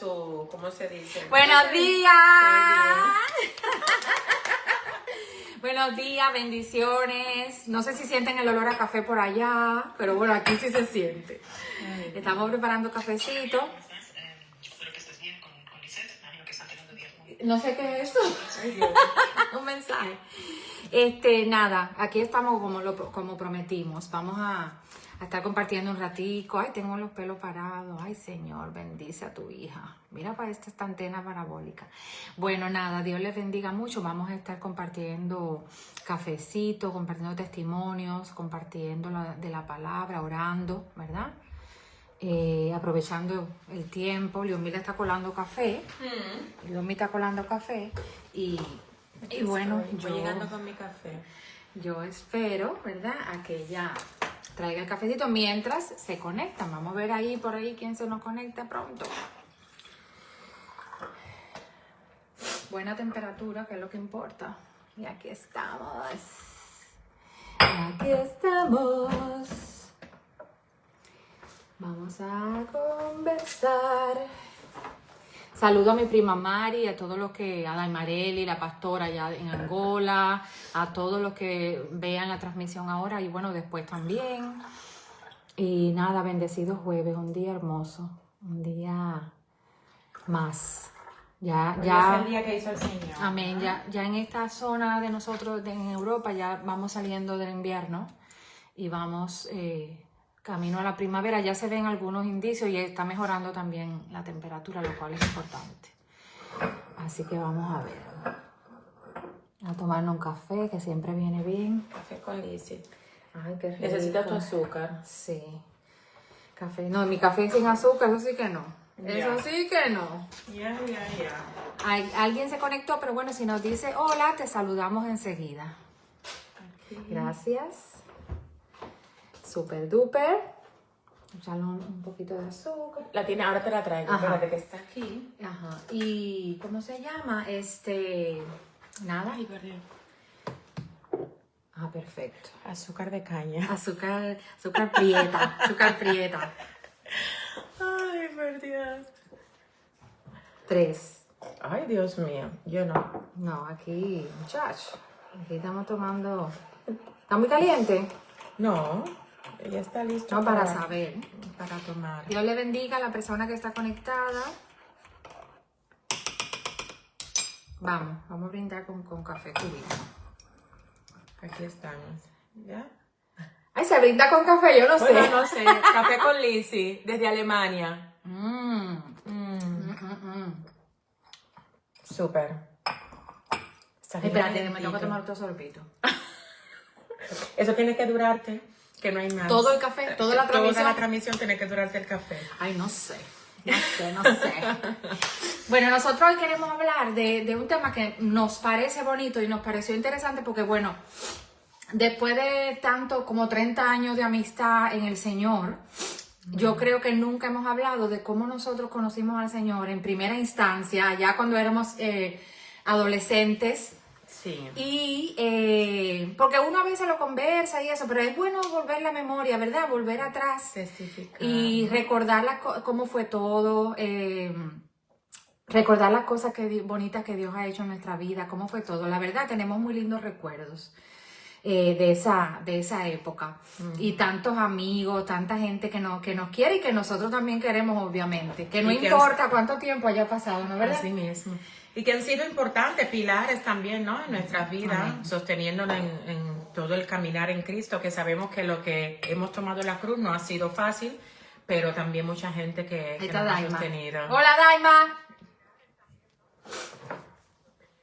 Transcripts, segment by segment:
¿Cómo se dice? Buenos días. Buenos días, bendiciones. No sé si sienten el olor a café por allá, pero bueno, aquí sí se siente. Estamos preparando cafecito. Espero que estés bien con Lisette. Imagino que están teniendo días muy... No sé qué es eso. Un mensaje. Nada, aquí estamos como prometimos. Vamos a estar compartiendo un ratico. Ay, tengo los pelos parados. Ay, Señor, bendice a tu hija. Mira para esta antena parabólica. Bueno, nada, Dios les bendiga mucho. Vamos a estar compartiendo cafecito, compartiendo testimonios, compartiendo de la palabra, orando, ¿verdad? Aprovechando el tiempo. Leomila está colando café. Leomila está colando café y bueno, Voy llegando con mi café. yo espero, ¿verdad?, a que ella traiga el cafecito mientras se conectan. Vamos a ver ahí por ahí quién se nos conecta pronto. Buena temperatura, que es lo que importa. Y aquí estamos. Aquí estamos. Vamos a conversar. Saludo a mi prima Mari, a todos los que, a Daimareli, la pastora allá en Angola, a todos los que vean la transmisión ahora y bueno, después también. Y nada, bendecido jueves, un día hermoso, un día más. Ya, Hoy ya. es el día que hizo el Señor. Amén, ya en esta zona de nosotros, en Europa, ya vamos saliendo del invierno y vamos camino a la primavera. Ya se ven algunos indicios y está mejorando también la temperatura, lo cual es importante. Así que vamos a ver. A tomarnos un café, que siempre viene bien. Café con Lizzie. Ay, qué rico. Necesitas tu azúcar. Sí. Café, no, mi café sin azúcar, eso sí que no. Ya. Eso sí que no. Ya. Alguien se conectó, pero bueno, si nos dice hola, te saludamos enseguida. Aquí. Gracias. Super duper. Echarle un poquito de azúcar. La tiene, ahora te la traigo. Ajá. Espérate que está aquí. Ajá. ¿Y cómo se llama? Nada. Ay, perdón. Ah, perfecto. Azúcar de caña. Azúcar prieta. Azúcar prieta. Ay, por Dios. 3. Ay, Dios mío. Yo no. No, aquí, muchacho. Aquí estamos tomando. ¿Está muy caliente? No. Ella está lista. No, para saber. Para tomar. Dios le bendiga a la persona que está conectada. Vamos a brindar con café cubito. Aquí estamos. ¿Ya? Ay, se brinda con café, yo no sé. Bueno, no sé. Café con Lizzie, desde Alemania. Súper. Está bien Espérate, que me calentito. tengo que tomar otro sorbito. Eso tiene que durarte, que no hay más. Todo el café, toda la transmisión. Toda la transmisión tiene que durarte el café. Ay, no sé. No sé. Bueno, nosotros hoy queremos hablar de un tema que nos parece bonito y nos pareció interesante porque, bueno, después de tanto como 30 años de amistad en el Señor, yo creo que nunca hemos hablado de cómo nosotros conocimos al Señor en primera instancia, ya cuando éramos adolescentes. Sí. Y porque uno a veces lo conversa y eso, pero es bueno volver la memoria, ¿verdad? Volver atrás Especificar. y recordar cómo fue todo, recordar las cosas bonitas que Dios ha hecho en nuestra vida, cómo fue todo. La verdad, tenemos muy lindos recuerdos de esa época. Y tantos amigos, tanta gente que nos quiere y que nosotros también queremos, obviamente. Que no Y que importa cuánto tiempo haya pasado, ¿no es verdad? Así mismo. Y que han sido importantes pilares también, ¿no? En nuestras vidas, Amén. sosteniéndonos en todo el caminar en Cristo, que sabemos que lo que hemos tomado la cruz no ha sido fácil, pero también mucha gente que Ahí nos está ha Daima. sostenido. Hola, Daima.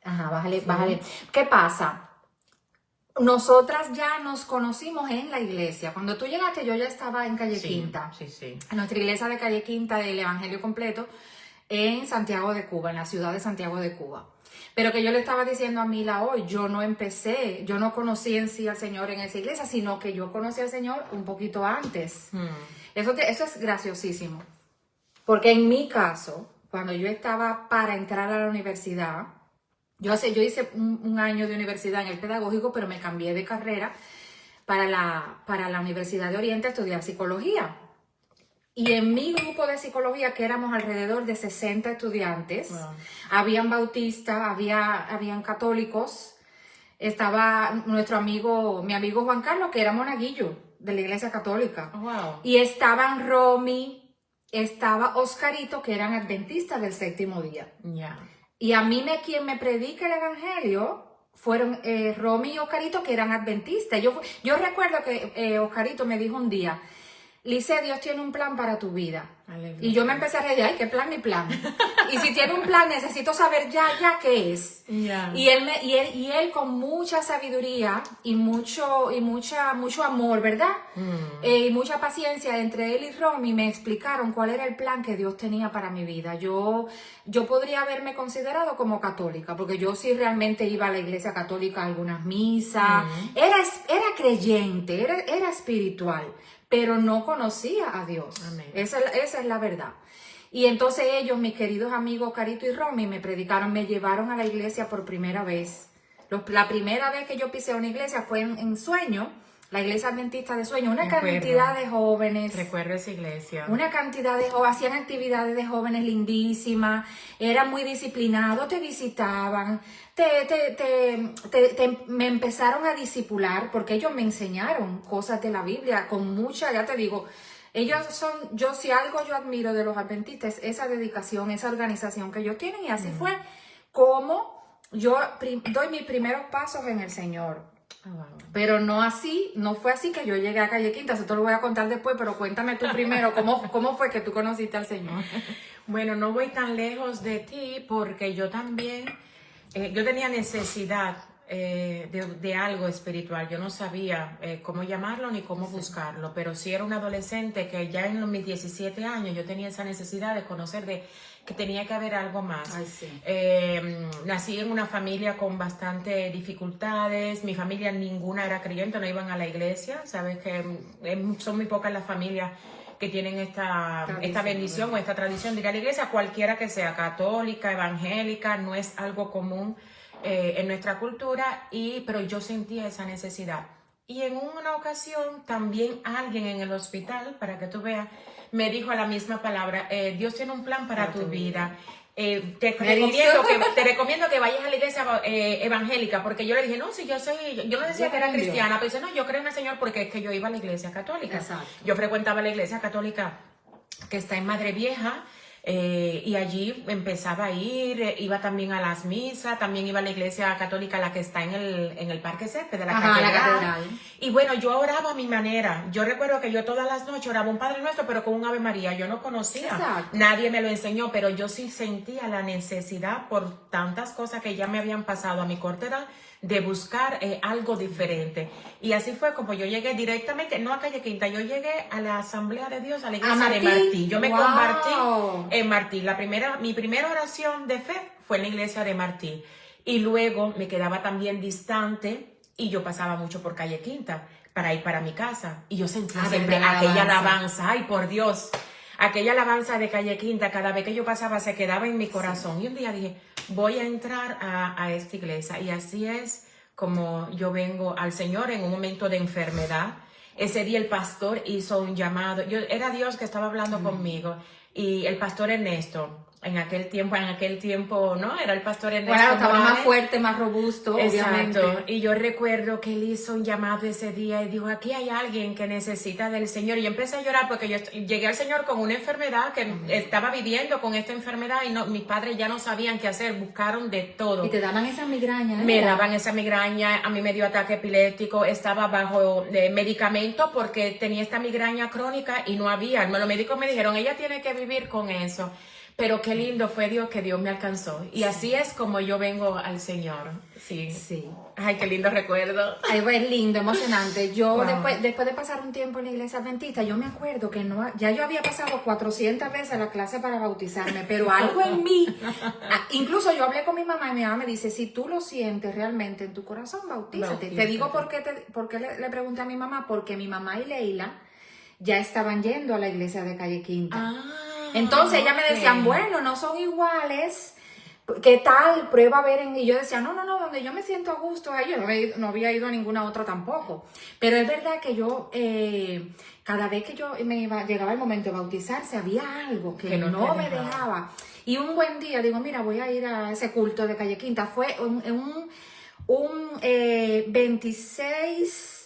Ajá, bájale. ¿Qué pasa? Nosotras ya nos conocimos en la iglesia. Cuando tú llegaste, yo ya estaba en Calle Quinta. Sí. En nuestra iglesia de Calle Quinta del Evangelio Completo en Santiago de Cuba, en la ciudad de Santiago de Cuba. Pero que yo le estaba diciendo a Mila hoy, yo no conocí en sí al Señor en esa iglesia, sino que yo conocí al Señor un poquito antes. Eso es graciosísimo. Porque en mi caso, cuando yo estaba para entrar a la universidad, yo hice un año de universidad en el pedagógico, pero me cambié de carrera para la Universidad de Oriente a estudiar psicología. Y en mi grupo de psicología, que éramos alrededor de 60 estudiantes, Wow. habían bautistas, habían católicos, estaba mi amigo Juan Carlos, que era monaguillo de la iglesia católica. Oh, wow. Y estaban Romy, estaba Oscarito, que eran adventistas del séptimo día. Ya. Y a mí quien me predica el evangelio fueron Romy y Oscarito, que eran adventistas. Yo recuerdo que Oscarito me dijo un día, Lice, Dios tiene un plan para tu vida. Aleluya. Y yo me empecé a reír, ay, ¿qué plan ni plan? Y si tiene un plan, necesito saber ya qué es. Ya. Y él con mucha sabiduría y mucho amor, ¿verdad? Y mucha paciencia entre él y Romy me explicaron cuál era el plan que Dios tenía para mi vida. Yo podría haberme considerado como católica, porque yo sí realmente iba a la iglesia católica a algunas misas. Era creyente, era espiritual, pero no conocía a Dios. Amén. Esa es la verdad. Y entonces ellos, mis queridos amigos Carito y Romy, me predicaron, me llevaron a la iglesia por primera vez. La primera vez que yo pisé una iglesia fue en Sueño, la iglesia adventista de Sueño. Una Recuerdo. cantidad de jóvenes. Recuerdo esa iglesia. Una cantidad de jóvenes, hacían actividades de jóvenes lindísimas, eran muy disciplinados, te visitaban, me empezaron a discipular porque ellos me enseñaron cosas de la Biblia con mucha, ya te digo, si algo yo admiro de los adventistas, esa dedicación, esa organización que ellos tienen, y así fue como yo doy mis primeros pasos en el Señor. Oh, wow. Pero no fue así que yo llegué a Calle Quinta, eso te lo voy a contar después, pero cuéntame tú primero, ¿cómo fue que tú conociste al Señor? Bueno, no voy tan lejos de ti porque yo también, yo tenía necesidad de algo espiritual. Yo no sabía cómo llamarlo ni cómo buscarlo, pero sí era un adolescente que ya en mis 17 años yo tenía esa necesidad de conocer que tenía que haber algo más. Ay, sí. Nací en una familia con bastante dificultades. Mi familia ninguna era creyente, no iban a la iglesia. Sabes que son muy pocas las familias que tienen esta bendición o esta tradición de ir a la iglesia, cualquiera que sea, católica, evangélica, no es algo común en nuestra cultura, pero yo sentía esa necesidad. Y en una ocasión también alguien en el hospital, para que tú veas, me dijo la misma palabra, Dios tiene un plan para tu vida. Te recomiendo que vayas a la iglesia evangélica, porque yo le dije, no, si yo no decía que era cristiana, pero dice, no, yo creo en el Señor porque es que yo iba a la iglesia católica. Exacto. Yo frecuentaba la iglesia católica que está en Madre Vieja, y allí empezaba a ir, iba también a las misas, también iba a la iglesia católica, la que está en el Parque Césped de la catedral. Y bueno, yo oraba a mi manera. Yo recuerdo que yo todas las noches oraba un Padre Nuestro, pero con un Ave María. Yo no conocía, Exacto. Nadie me lo enseñó, pero yo sí sentía la necesidad por tantas cosas que ya me habían pasado a mi corta edad, de buscar algo diferente. Y así fue como yo llegué directamente, no a Calle Quinta, yo llegué a la Asamblea de Dios, a la iglesia de Martí. Yo me convertí en Martí. Mi primera oración de fe fue en la iglesia de Martí. Y luego me quedaba también distante y yo pasaba mucho por Calle Quinta para ir para mi casa. Y yo sentía siempre aquella alabanza. Ay, por Dios. Aquella alabanza de Calle Quinta, cada vez que yo pasaba, se quedaba en mi corazón. Sí. Y un día dije, voy a entrar a esta iglesia. Y así es como yo vengo al Señor en un momento de enfermedad. Ese día el pastor hizo un llamado. Era Dios que estaba hablando conmigo. Y el pastor Ernesto, en aquel tiempo, ¿no? Era el pastor Ernesto. Bueno, estaba Morales. más fuerte, más robusto, Exacto. obviamente. Y yo recuerdo que él hizo un llamado ese día y dijo, aquí hay alguien que necesita del Señor. Y yo empecé a llorar porque yo llegué al Señor con una enfermedad, que estaba viviendo con esta enfermedad y mis padres ya no sabían qué hacer, buscaron de todo. Y te daban esa migraña, ¿eh? Me daban esa migraña, a mí me dio ataque epiléptico, estaba bajo medicamento porque tenía esta migraña crónica y no había. Los médicos me dijeron, ella tiene que vivir con eso. Pero qué lindo fue Dios que Dios me alcanzó. Y así es como yo vengo al Señor. Sí. Sí. Ay, qué lindo recuerdo. Ay, pues lindo, emocionante. Yo Wow. después de pasar un tiempo en la iglesia adventista, yo me acuerdo que ya yo había pasado 400 veces la clase para bautizarme, pero algo en mí, incluso yo hablé con mi mamá y mi mamá me dice, si tú lo sientes realmente en tu corazón, bautízate. Te digo por qué le pregunté a mi mamá, porque mi mamá y Leila ya estaban yendo a la iglesia de Calle Quinta. Entonces ellas me decían, bueno, no son iguales, ¿qué tal? Prueba a ver y yo decía, no, donde yo me siento a gusto, yo no había ido a ninguna otra tampoco. Pero es verdad que yo, cada vez que yo llegaba el momento de bautizarse, había algo que no me dejaba. Y un buen día digo, mira, voy a ir a ese culto de Calle Quinta. Fue un 26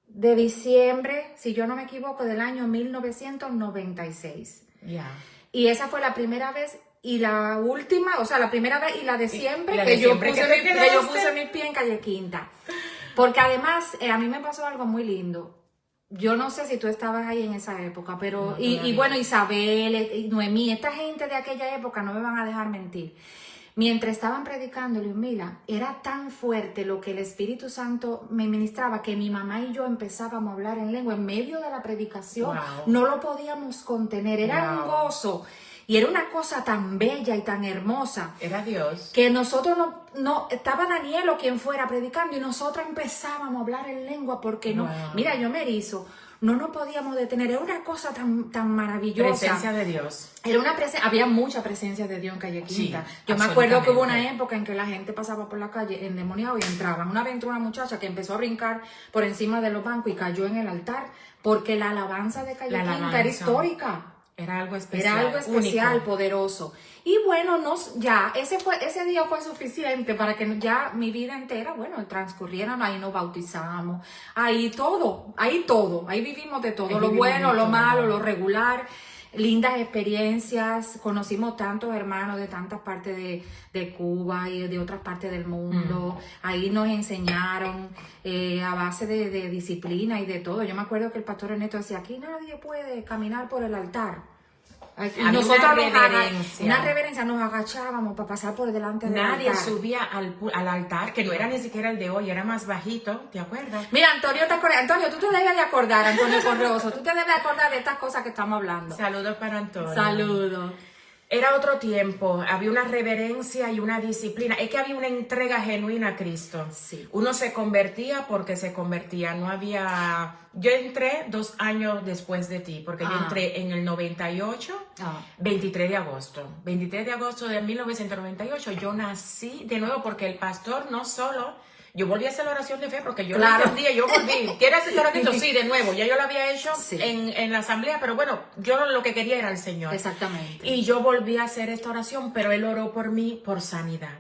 de diciembre, si yo no me equivoco, del año 1996. Ya. Y esa fue la primera vez y la última, o sea, la primera vez y la de siempre la que, de yo siempre puse que yo puse mi pie en Calle Quinta. Porque además, a mí me pasó algo muy lindo. Yo no sé si tú estabas ahí en esa época, pero, No, y bueno, Isabel, y Noemí, esta gente de aquella época no me van a dejar mentir. Mientras estaban predicando, Liumila, era tan fuerte lo que el Espíritu Santo me ministraba que mi mamá y yo empezábamos a hablar en lengua en medio de la predicación. Wow. No lo podíamos contener, era un gozo. Y era una cosa tan bella y tan hermosa. Era Dios. Que nosotros estaba Daniel o quien fuera predicando y nosotras empezábamos a hablar en lengua porque Wow. mira, yo me erizo. No nos podíamos detener, era una cosa tan maravillosa. Presencia de Dios. Había mucha presencia de Dios en Calle Quinta. Sí, yo me acuerdo que hubo una época en que la gente pasaba por la calle endemoniado y entraban. Una vez entró una muchacha que empezó a brincar por encima de los bancos y cayó en el altar porque la alabanza de Calle Quinta era histórica. Era algo especial. Era algo especial, único. Poderoso. Y bueno, ese día fue suficiente para que ya mi vida entera, bueno, transcurrieran, ahí nos bautizamos, ahí vivimos de todo, Ahí lo vivimos bueno, de lo todo. malo, lo regular, lindas experiencias, conocimos tantos hermanos de tantas partes de Cuba y de otras partes del mundo, ahí nos enseñaron a base de disciplina y de todo. Yo me acuerdo que el pastor Ernesto decía, aquí nadie puede caminar por el altar. Y Había nosotros una reverencia. nos agachábamos para pasar por delante del Nadie altar. subía al altar, que no era ni siquiera el de hoy, era más bajito, ¿te acuerdas? Mira, Antonio, tú te debes de acordar, Antonio Correoso, tú te debes de acordar de estas cosas que estamos hablando. Saludos para Antonio. Saludos. Era otro tiempo, había una reverencia y una disciplina. Es que había una entrega genuina a Cristo. Sí. Uno se convertía porque se convertía. No había... Yo entré 2 años después de ti, porque yo entré en el 98, 23 de agosto. 23 de agosto de 1998 yo nací de nuevo porque el pastor no solo... Yo volví a hacer la oración de fe porque yo la entendía, yo volví. ¿Quieres hacer la oración? Sí, de nuevo. Ya yo la había hecho en la asamblea, pero bueno, yo lo que quería era el Señor. Exactamente. Y yo volví a hacer esta oración, pero Él oró por mí por sanidad.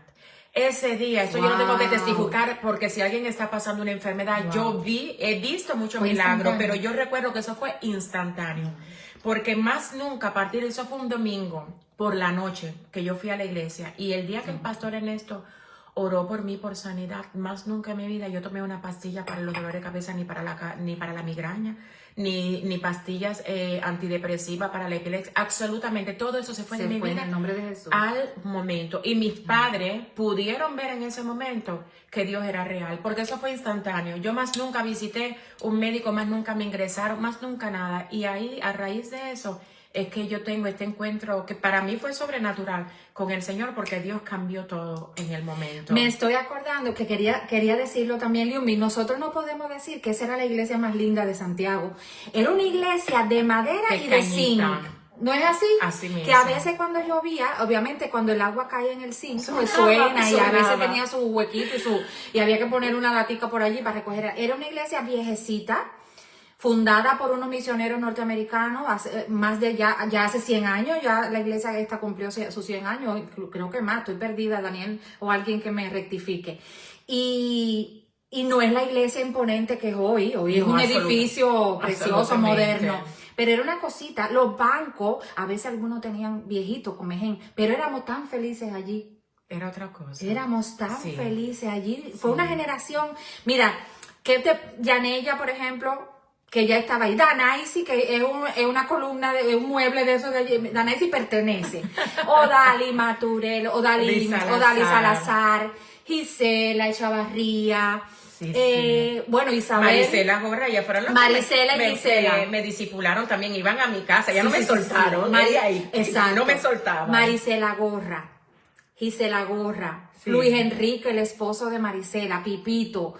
Ese día, eso yo no tengo que testificar porque si alguien está pasando una enfermedad, yo he visto muchos milagros, pero yo recuerdo que eso fue instantáneo. Porque más nunca, a partir de eso fue un domingo por la noche que yo fui a la iglesia y el día que el pastor Ernesto oró por mí por sanidad, más nunca en mi vida yo tomé una pastilla para los dolores de cabeza, ni para la migraña, ni pastillas antidepresivas para la epilepsia, absolutamente todo eso se fue de mi vida en el nombre de Jesús. al momento. Y mis padres pudieron ver en ese momento que Dios era real, porque eso fue instantáneo. Yo más nunca visité un médico, más nunca me ingresaron, más nunca nada. Y ahí, a raíz de eso, es que yo tengo este encuentro que para mí fue sobrenatural con el Señor porque Dios cambió todo en el momento. Me estoy acordando que quería decirlo también, Liumi, nosotros no podemos decir que esa era la iglesia más linda de Santiago. Era una iglesia de madera y de zinc. ¿No es así? Así mismo. Que a veces cuando llovía, obviamente cuando el agua cae en el zinc, pues suena y a veces tenía su huequito y había que poner una latica por allí para recoger. Era una iglesia viejecita, fundada por unos misioneros norteamericanos, ya hace 100 años, ya la iglesia esta cumplió sus 100 años, creo que más, estoy perdida, Daniel, o alguien que me rectifique. Y no es la iglesia imponente que es hoy es un edificio precioso, moderno. Pero era una cosita, los bancos, a veces algunos tenían viejitos, comején, pero éramos tan felices allí. Era otra cosa. Éramos tan felices allí. Fue una generación, mira, Yanella, por ejemplo, que ya estaba ahí. Danaisi, que es una columna, de un mueble de esos, Danaisi pertenece. Odali Maturel, Odali Salazar, Gisela Echavarría. Bueno, Isabel. Marisela Gorra, ya fueron las Marisela y Gisela. Me discipularon también, iban a mi casa, ya no me soltaron. Exacto. No me soltaban. Marisela Gorra, Gisela Gorra, Luis Enrique, el esposo de Marisela, Pipito.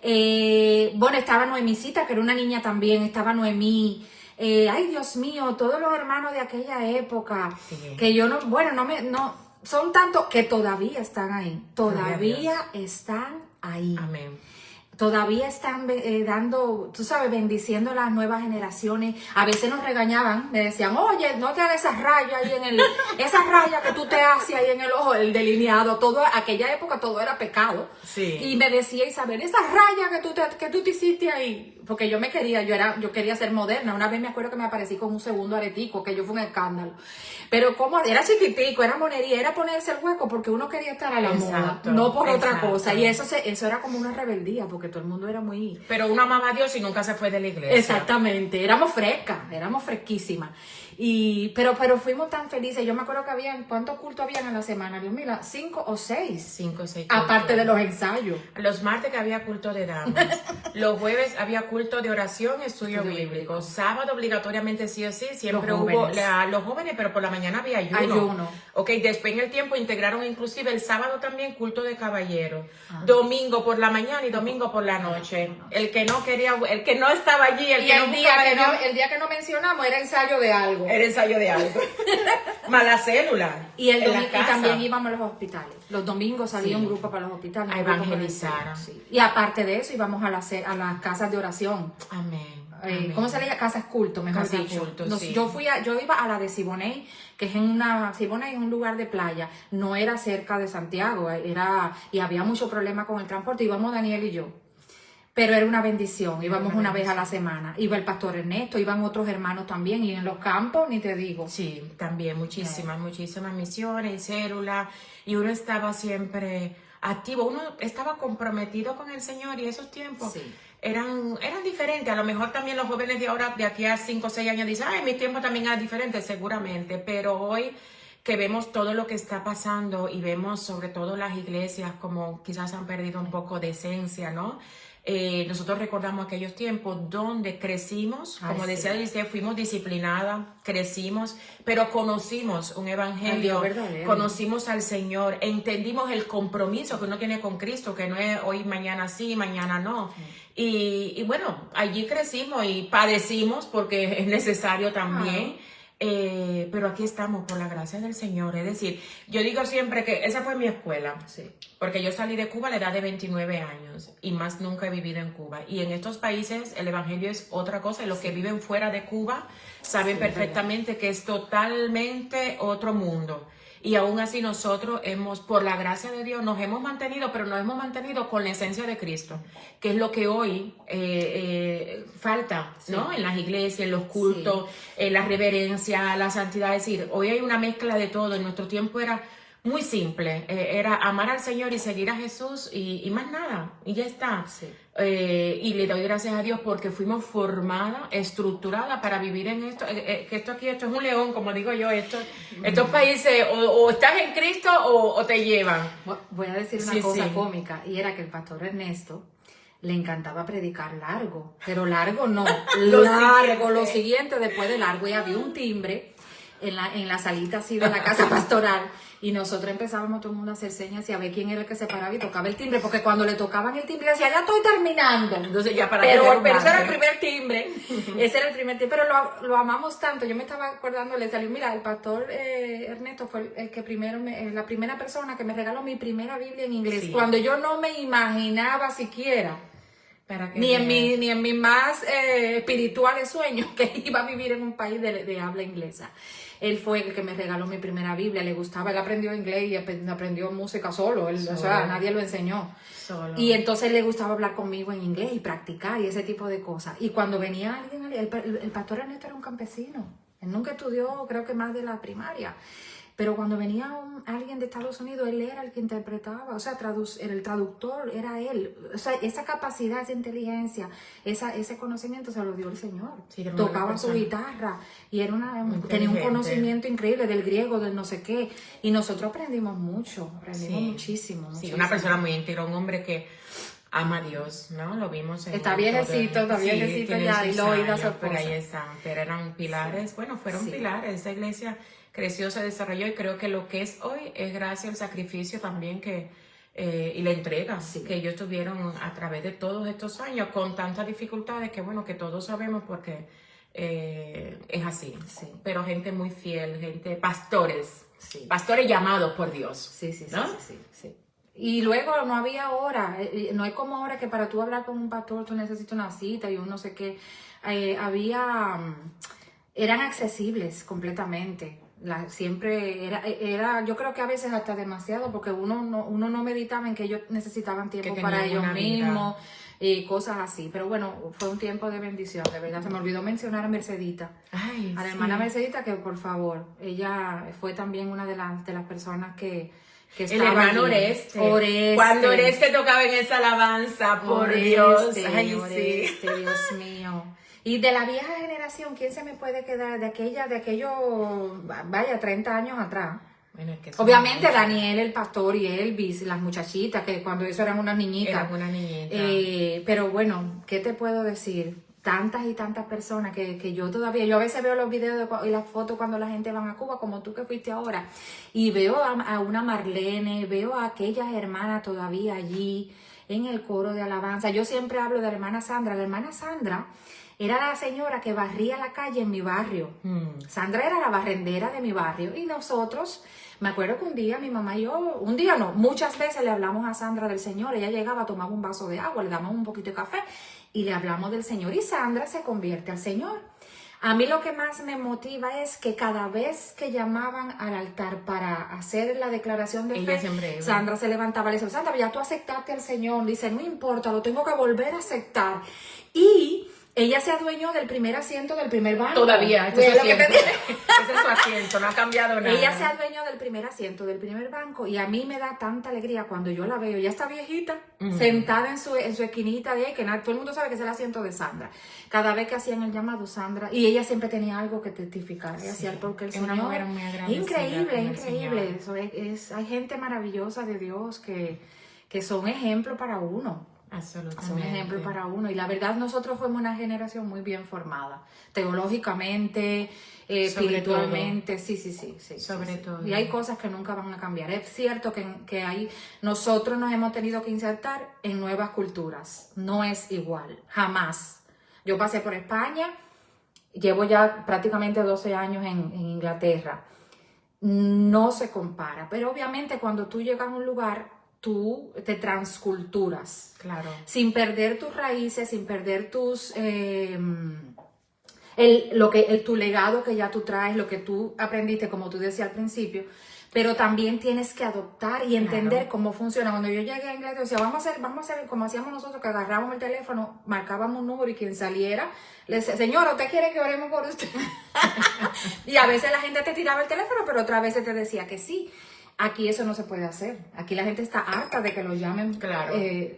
Bueno, estaba Noemicita, que era una niña también, estaba Noemí. Ay, Dios mío, todos los hermanos de aquella época, que yo son tantos que todavía están ahí, Gloria a todavía están ahí. Amén. Todavía están dando, tú sabes, bendiciendo a las nuevas generaciones. A veces nos regañaban, me decían, oye, no te hagas esas rayas ahí esa raya que tú te haces ahí en el ojo, el delineado. Aquella época todo era pecado. Sí. Y me decía Isabel, esa raya que tú te hiciste ahí. Porque yo yo quería ser moderna. Una vez me acuerdo que me aparecí con un segundo aretico, que yo fue un escándalo. Pero como era chiquitico, era monería, era ponerse el hueco porque uno quería estar a la moda, no por otra cosa. Y eso era como una rebeldía, porque todo el mundo era muy... Pero uno amaba a Dios y nunca se fue de la iglesia. Exactamente, éramos fresquísimas. Pero fuimos tan felices. Yo me acuerdo que ¿cuántos cultos habían a la semana? Dios mío, 5 o 6. 5 o 6. Aparte de los ensayos. Los martes que había culto de damas. Los jueves había culto de oración, estudio bíblico. Sábado obligatoriamente sí o sí. Siempre Los hubo jóvenes. los jóvenes, pero por la mañana había ayuno. Ok, después en el tiempo integraron inclusive el sábado también culto de caballero. Domingo por la mañana y domingo por la noche. El que no estaba allí, el día que no mencionamos era ensayo de algo. era ensayo de algo. Mala célula. Y en la y casa. también íbamos a los hospitales. Los domingos salía un grupo para los hospitales. A un grupo para evangelizar. el centro, sí. Y aparte de eso íbamos a las casas de oración. Amén. Amén. ¿Cómo se le llama? Casas culto, mejor Casas dicho. culto, sí. Yo iba a la de Siboney, que es Siboney es un lugar de playa, no era cerca de Santiago, y había mucho problema con el transporte, íbamos Daniel y yo. Pero era una bendición, íbamos una vez a la semana. Iba el pastor Ernesto, iban otros hermanos también, y en los campos, ni te digo. Sí, también muchísimas misiones, células, y uno estaba siempre activo, uno estaba comprometido con el Señor, y esos tiempos eran diferentes. A lo mejor también los jóvenes de ahora, de aquí a 5 o 6 años, dicen, ay, mi tiempo también era diferente, seguramente, pero hoy que vemos todo lo que está pasando y vemos sobre todo las iglesias como quizás han perdido un poco de esencia, ¿no? Nosotros recordamos aquellos tiempos donde crecimos, como decía Eliseo, fuimos disciplinadas, crecimos, pero conocimos un evangelio, conocimos al Señor, entendimos el compromiso que uno tiene con Cristo, que no es hoy, mañana sí, mañana no. Y bueno, allí crecimos y padecimos porque es necesario también. Pero aquí estamos por la gracia del Señor. Es decir, yo digo siempre que esa fue mi escuela, porque yo salí de Cuba a la edad de 29 años y más nunca he vivido en Cuba, y en estos países el evangelio es otra cosa, y los que viven fuera de Cuba saben perfectamente que es totalmente otro mundo. Y aún así nosotros por la gracia de Dios, nos hemos mantenido, pero nos hemos mantenido con la esencia de Cristo, que es lo que hoy falta, ¿no? En las iglesias, en los cultos, en la reverencia, la santidad. Es decir, hoy hay una mezcla de todo. En nuestro tiempo era muy simple, era amar al Señor y seguir a Jesús y más nada, y ya está. Y le doy gracias a Dios porque fuimos formadas, estructuradas para vivir en esto. Que esto es un león, como digo yo. Estos países o estás en Cristo o te llevan. Voy a decir una cosa cómica, y era que el pastor Ernesto le encantaba predicar largo, pero largo no, lo siguiente después de largo, y había un timbre en la salita así de la casa pastoral, y nosotros empezábamos todo el mundo a hacer señas y a ver quién era el que se paraba y tocaba el timbre, porque cuando le tocaban el timbre decía, ya estoy terminando. Entonces ya pero ese era el primer timbre, pero lo amamos tanto. Yo me estaba acordando, le salió, mira, el pastor Ernesto fue el que primero, la primera persona que me regaló mi primera Biblia en inglés, cuando yo no me imaginaba siquiera, ni en mi más espirituales sueños, que iba a vivir en un país de habla inglesa. Él fue el que me regaló mi primera Biblia, le gustaba, él aprendió inglés y aprendió música solo. O sea, nadie lo enseñó. Y entonces le gustaba hablar conmigo en inglés y practicar y ese tipo de cosas. Y cuando venía alguien, el pastor Ernesto era un campesino, él nunca estudió, creo que más de la primaria. Pero cuando venía alguien de Estados Unidos, él era el que interpretaba, o sea, el traductor era él. O sea, esa capacidad, esa inteligencia, ese conocimiento se lo dio el Señor. Tocaba su guitarra y tenía un conocimiento increíble del griego, del no sé qué. Y nosotros aprendimos muchísimo. Sí, una persona muy íntegra, un hombre que ama a Dios, ¿no? Lo vimos en está viejecito ya, y lo oído a su esposa. Pero ahí están, pero eran pilares, fueron pilares. Esa iglesia creció, se desarrolló, y creo que lo que es hoy es gracias al sacrificio también y la entrega que ellos tuvieron a través de todos estos años, con tantas dificultades que todos sabemos porque es así. Pero gente muy fiel, pastores Sí. Pastores llamados por Dios. Sí, sí, sí, ¿no? sí. Y luego no había hora, no es como ahora que para tú hablar con un pastor tú necesitas una cita y un no sé qué. Eran accesibles completamente. Siempre era, yo creo que a veces hasta demasiado, porque uno no meditaba en que ellos necesitaban tiempo para tenían ellos una vida. mismos, cosas así. Pero bueno, fue un tiempo de bendición, de verdad. Se me olvidó mencionar a Mercedita. Ay, A la sí. hermana Mercedita, que por favor, ella fue también una de las personas que El estaba hermano allí. Oreste. Cuando Oreste tocaba en esa alabanza, por Dios. Ay, sí. Dios mío. Y de la vieja generación, ¿quién se me puede quedar de aquello, vaya, 30 años atrás? Bueno, es que son Obviamente muchos. Daniel, el pastor y Elvis, las muchachitas, que cuando eso eran unas niñitas. Eran una niñita. Pero bueno, ¿qué te puedo decir? Tantas y tantas personas que yo todavía, yo a veces veo los videos y las fotos cuando la gente va a Cuba, como tú que fuiste ahora, y veo a una Marlene, veo a aquellas hermanas todavía allí en el coro de alabanza. Yo siempre hablo de la hermana Sandra. La hermana Sandra era la señora que barría la calle en mi barrio. Sandra era la barrendera de mi barrio y nosotros, me acuerdo que un día mi mamá y yo, un día no, muchas veces le hablamos a Sandra del Señor. Ella llegaba, tomaba un vaso de agua, le damos un poquito de café y le hablamos del Señor y Sandra se convierte al Señor. A mí lo que más me motiva es que cada vez que llamaban al altar para hacer la declaración de Ella fe, siempre iba. Sandra se levantaba y le decía, Sandra, ya tú aceptaste al Señor. Dice, no importa, lo tengo que volver a aceptar. Y ella se adueñó del primer asiento del primer banco. Todavía, ese Fue es lo su que te asiento. dije. Ese es su asiento, no ha cambiado nada. Ella se adueñó del primer asiento, del primer banco, y a mí me da tanta alegría cuando yo la veo. Ya está viejita, sentada en su esquinita de ahí, que todo el mundo sabe que es el asiento de Sandra. Cada vez que hacían el llamado, Sandra, y ella siempre tenía algo que testificar. Ella hacía porque el Es Señor. una mujer muy agradecida Increíble, con el increíble. Eso hay gente maravillosa de Dios que son ejemplo para uno. Absolutamente. Son ejemplo para uno. Y la verdad, nosotros fuimos una generación muy bien formada, teológicamente, espiritualmente. Sí. Sobre todo. Y hay cosas que nunca van a cambiar. Es cierto que nosotros nos hemos tenido que insertar en nuevas culturas. No es igual, jamás. Yo pasé por España, llevo ya prácticamente 12 años en Inglaterra. No se compara, pero obviamente cuando tú llegas a un lugar, tú te transculturas. Claro. Sin perder tus raíces, sin perder tu legado que ya tú traes, lo que tú aprendiste, como tú decías al principio, pero también tienes que adoptar y entender cómo funciona. Cuando yo llegué a Inglaterra, decía, vamos a hacer como hacíamos nosotros, que agarrábamos el teléfono, marcábamos un número y quien saliera, le decía, señora, ¿usted quiere que oremos por usted? Y a veces la gente te tiraba el teléfono, pero otras veces te decía que sí. Aquí eso no se puede hacer. Aquí la gente está harta de que lo llamen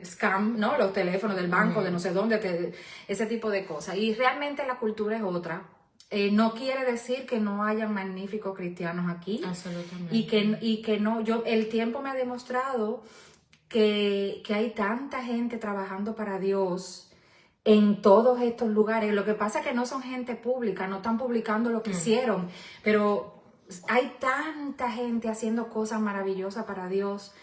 scam, ¿no? Los teléfonos del banco, de no sé dónde, ese tipo de cosas. Y realmente la cultura es otra. No quiere decir que no haya magníficos cristianos aquí. Absolutamente. Y que no, el tiempo me ha demostrado que hay tanta gente trabajando para Dios en todos estos lugares. Lo que pasa es que no son gente pública, no están publicando lo que hicieron, pero hay tanta gente haciendo cosas maravillosas para Dios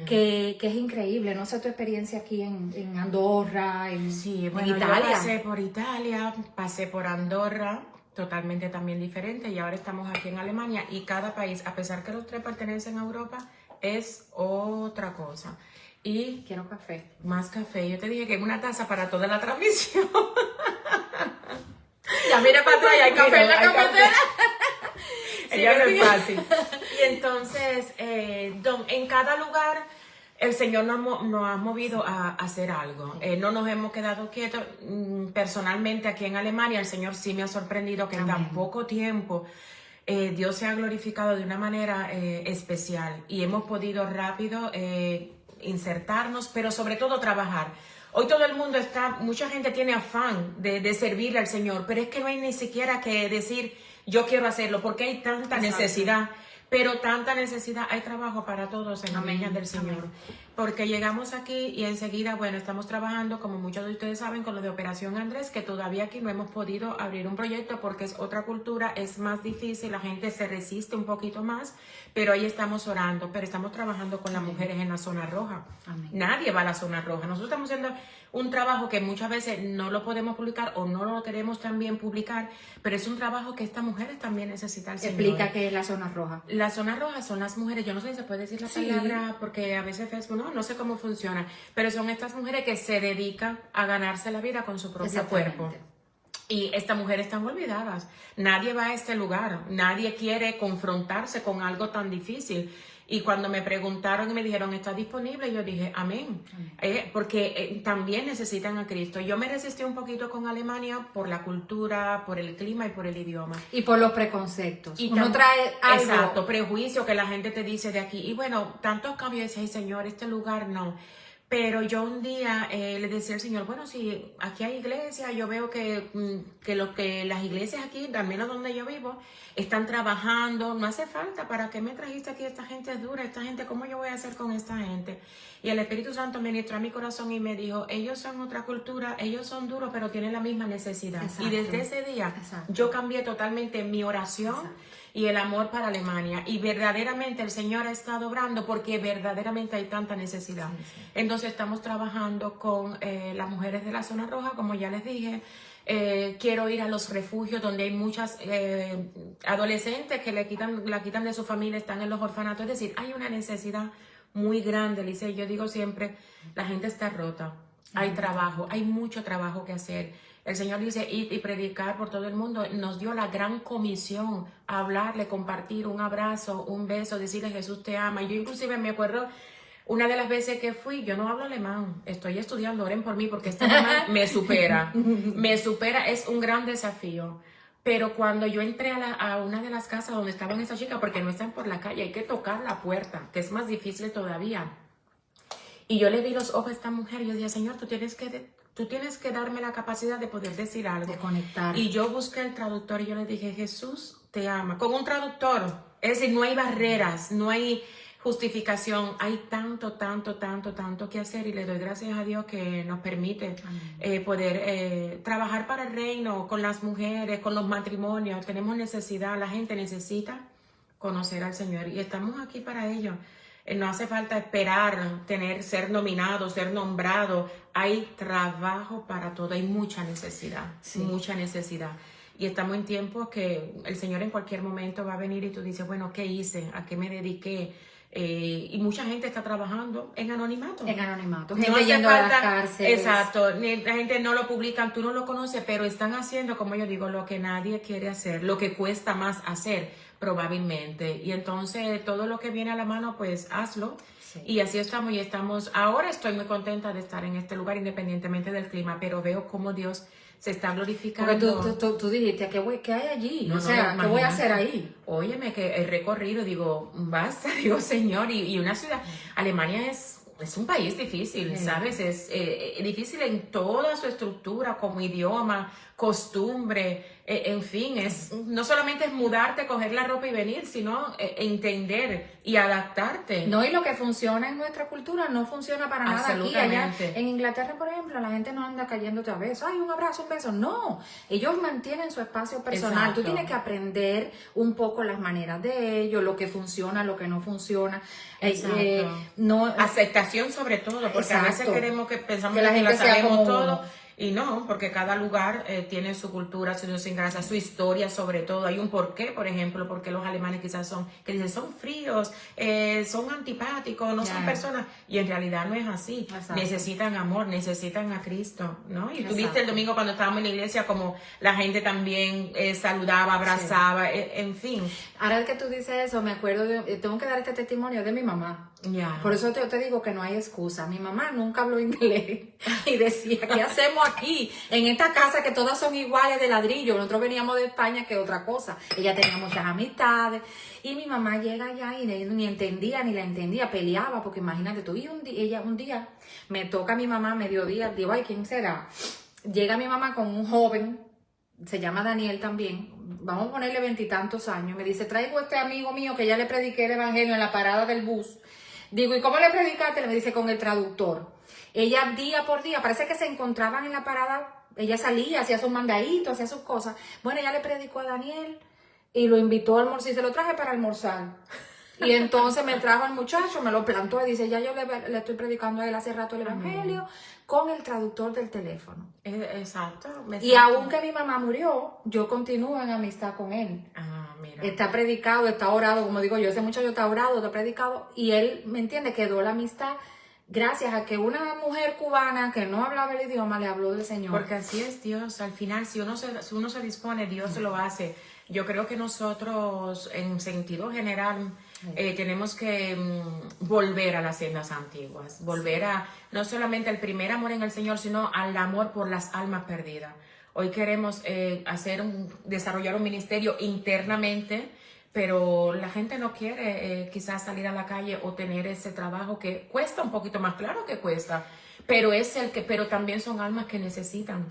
que es increíble. No sé tu experiencia aquí en Andorra, en Italia. Yo pasé por Italia, pasé por Andorra, totalmente también diferente, y ahora estamos aquí en Alemania, y cada país, a pesar que los tres pertenecen a Europa, es otra cosa. Y quiero café. Más café. Yo te dije que una taza para toda la transmisión. Ya mira para atrás, hay café en la cafetera. Ella no es fácil. Y entonces, en cada lugar, el Señor nos ha movido a hacer algo. No nos hemos quedado quietos. Personalmente, aquí en Alemania, el Señor sí me ha sorprendido que en tan poco tiempo Dios se ha glorificado de una manera especial. Y hemos podido rápido insertarnos, pero sobre todo trabajar. Hoy todo el mundo mucha gente tiene afán de servirle al Señor, pero es que no hay ni siquiera que decir, yo quiero hacerlo, porque hay tanta necesidad, pero tanta necesidad, hay trabajo para todos en la viña del Señor. Porque llegamos aquí y enseguida, bueno, estamos trabajando, como muchos de ustedes saben, con lo de Operación Andrés, que todavía aquí no hemos podido abrir un proyecto porque es otra cultura, es más difícil, la gente se resiste un poquito más, pero ahí estamos orando, pero estamos trabajando con las mujeres en la zona roja. Amén. Nadie va a la zona roja. Nosotros estamos haciendo un trabajo que muchas veces no lo podemos publicar o no lo queremos también publicar, pero es un trabajo que estas mujeres también necesitan. Explica qué es la zona roja. Las zonas rojas son las mujeres, yo no sé si se puede decir la Sí. palabra porque a veces Facebook no sé cómo funciona, pero son estas mujeres que se dedican a ganarse la vida con su propio Exactamente. cuerpo. Y estas mujeres están olvidadas. Nadie va a este lugar, nadie quiere confrontarse con algo tan difícil. Y cuando me preguntaron y me dijeron, ¿está disponible? Yo dije, amén. Porque también necesitan a Cristo. Yo me resistí un poquito con Alemania por la cultura, por el clima y por el idioma. Y por los preconceptos. Y Uno trae algo. Exacto, prejuicio que la gente te dice de aquí. Y bueno, tantos cambios, y decía, ay Señor, este lugar no. Pero yo un día le decía al Señor, bueno, si aquí hay iglesia, yo veo que las iglesias aquí, al menos donde yo vivo, están trabajando, no hace falta, ¿para qué me trajiste aquí? Esta gente es dura, esta gente, ¿cómo yo voy a hacer con esta gente? Y el Espíritu Santo ministró a mi corazón y me dijo, ellos son otra cultura, ellos son duros, pero tienen la misma necesidad. Exacto. Y desde ese día Exacto. yo cambié totalmente mi oración. Exacto. Y el amor para Alemania. Y verdaderamente el Señor ha estado obrando porque verdaderamente hay tanta necesidad. Sí, sí. Entonces estamos trabajando con las mujeres de la zona roja, como ya les dije. Quiero ir a los refugios donde hay muchas adolescentes que la quitan de su familia, están en los orfanatos. Es decir, hay una necesidad muy grande, Lice. Yo digo siempre, la gente está rota. Hay trabajo, hay mucho trabajo que hacer. El Señor dice, ir y predicar por todo el mundo. Nos dio la gran comisión, hablarle, compartir un abrazo, un beso, decirle Jesús te ama. Yo inclusive me acuerdo una de las veces que fui, yo no hablo alemán, estoy estudiando, oren por mí porque este alemán me supera, es un gran desafío. Pero cuando yo entré a una de las casas donde estaban esas chicas, porque no están por la calle, hay que tocar la puerta, que es más difícil todavía. Y yo le vi los ojos a esta mujer y yo decía, Señor, tú tienes que darme la capacidad de poder decir algo. De conectar. Y yo busqué el traductor y yo le dije, Jesús te ama. Con un traductor. Es decir, no hay barreras, no hay justificación. Hay tanto que hacer y le doy gracias a Dios que nos permite poder trabajar para el reino, con las mujeres, con los matrimonios. Tenemos necesidad, la gente necesita conocer al Señor y estamos aquí para ello. No hace falta esperar, ser nominado, ser nombrado. Hay trabajo para todo, hay mucha necesidad, mucha necesidad. Y estamos en tiempos que el Señor en cualquier momento va a venir y tú dices, bueno, ¿qué hice? ¿A qué me dediqué? Y mucha gente está trabajando en anonimato. En anonimato. No Gente hace yendo a las falta- cárceles. Exacto, la gente no lo publica, tú no lo conoces, pero están haciendo, como yo digo, lo que nadie quiere hacer, lo que cuesta más hacer probablemente. Y entonces todo lo que viene a la mano, pues hazlo. Sí. Y así estamos. Ahora estoy muy contenta de estar en este lugar independientemente del clima, pero veo cómo Dios se está glorificando. Porque tú dijiste, ¿qué hay allí? No, o sea, no, ¿qué voy a hacer imagínate. ahí? Óyeme, que he recorrido, digo, basta, digo, Señor, y una ciudad, Alemania es un país difícil, Sí. ¿sabes? Es difícil en toda su estructura, como idioma, costumbre, en fin, no solamente es mudarte, coger la ropa y venir, sino entender y adaptarte. No, y lo que funciona en nuestra cultura no funciona para nada aquí. Allá Absolutamente. en Inglaterra, por ejemplo, la gente no anda cayéndote a besos. Ay, un abrazo, un beso. No, ellos mantienen su espacio personal. Exacto. Tú tienes que aprender un poco las maneras de ellos, lo que funciona, lo que no funciona. Exacto. No, Aceptación sobre todo, porque a veces Exacto. pensamos Que la que la gente sea sabemos como todo. uno. Y no, porque cada lugar tiene su cultura, su idiosincrasia, su historia sobre todo. Hay un porqué, por ejemplo, porque los alemanes quizás que dicen son fríos, son antipáticos, no son Ya. personas. Y en realidad no es así. Exacto. Necesitan amor, necesitan a Cristo, ¿no? Y tú viste Exacto. el domingo cuando estábamos en la iglesia como la gente también saludaba, abrazaba, en fin. Ahora que tú dices eso, me acuerdo tengo que dar este testimonio de mi mamá. Ya. Por eso te digo que no hay excusa. Mi mamá nunca habló inglés y decía, ¿qué hacemos aquí? En esta casa que todas son iguales de ladrillo. Nosotros veníamos de España, que otra cosa. Ella tenía muchas amistades. Y mi mamá llega allá y ni entendía, ni la entendía, peleaba, porque imagínate tú. Y un día me toca a mi mamá a mediodía, digo, ay, ¿quién será? Llega mi mamá con un joven, se llama Daniel también, vamos a ponerle 20 y tantos años. Me dice, traigo a este amigo mío que ya le prediqué el evangelio en la parada del bus. Digo, ¿y cómo le predicaste? Me dice, con el traductor. Ella día por día, parece que se encontraban en la parada, ella salía, hacía sus mandaditos, hacía sus cosas. Bueno, ella le predicó a Daniel y lo invitó a almorzar y se lo traje para almorzar. Y entonces me trajo el muchacho, me lo plantó y dice, ya yo le estoy predicando a él hace rato el evangelio con el traductor del teléfono. Exacto. Y aunque mi mamá murió, yo continúo en amistad con él. Amén. mira. Está predicado, está orado, como digo yo, ese muchacho está orado, está predicado, y él, ¿me entiende? Quedó la amistad gracias a que una mujer cubana que no hablaba el idioma le habló del Señor. Porque así es Dios, al final si uno se dispone, Dios lo hace. Yo creo que nosotros en sentido general tenemos que volver a las sendas antiguas, volver a no solamente al primer amor en el Señor, sino al amor por las almas perdidas. Hoy queremos desarrollar un ministerio internamente, pero la gente no quiere quizás salir a la calle o tener ese trabajo que cuesta un poquito más, claro que cuesta, pero también son almas que necesitan.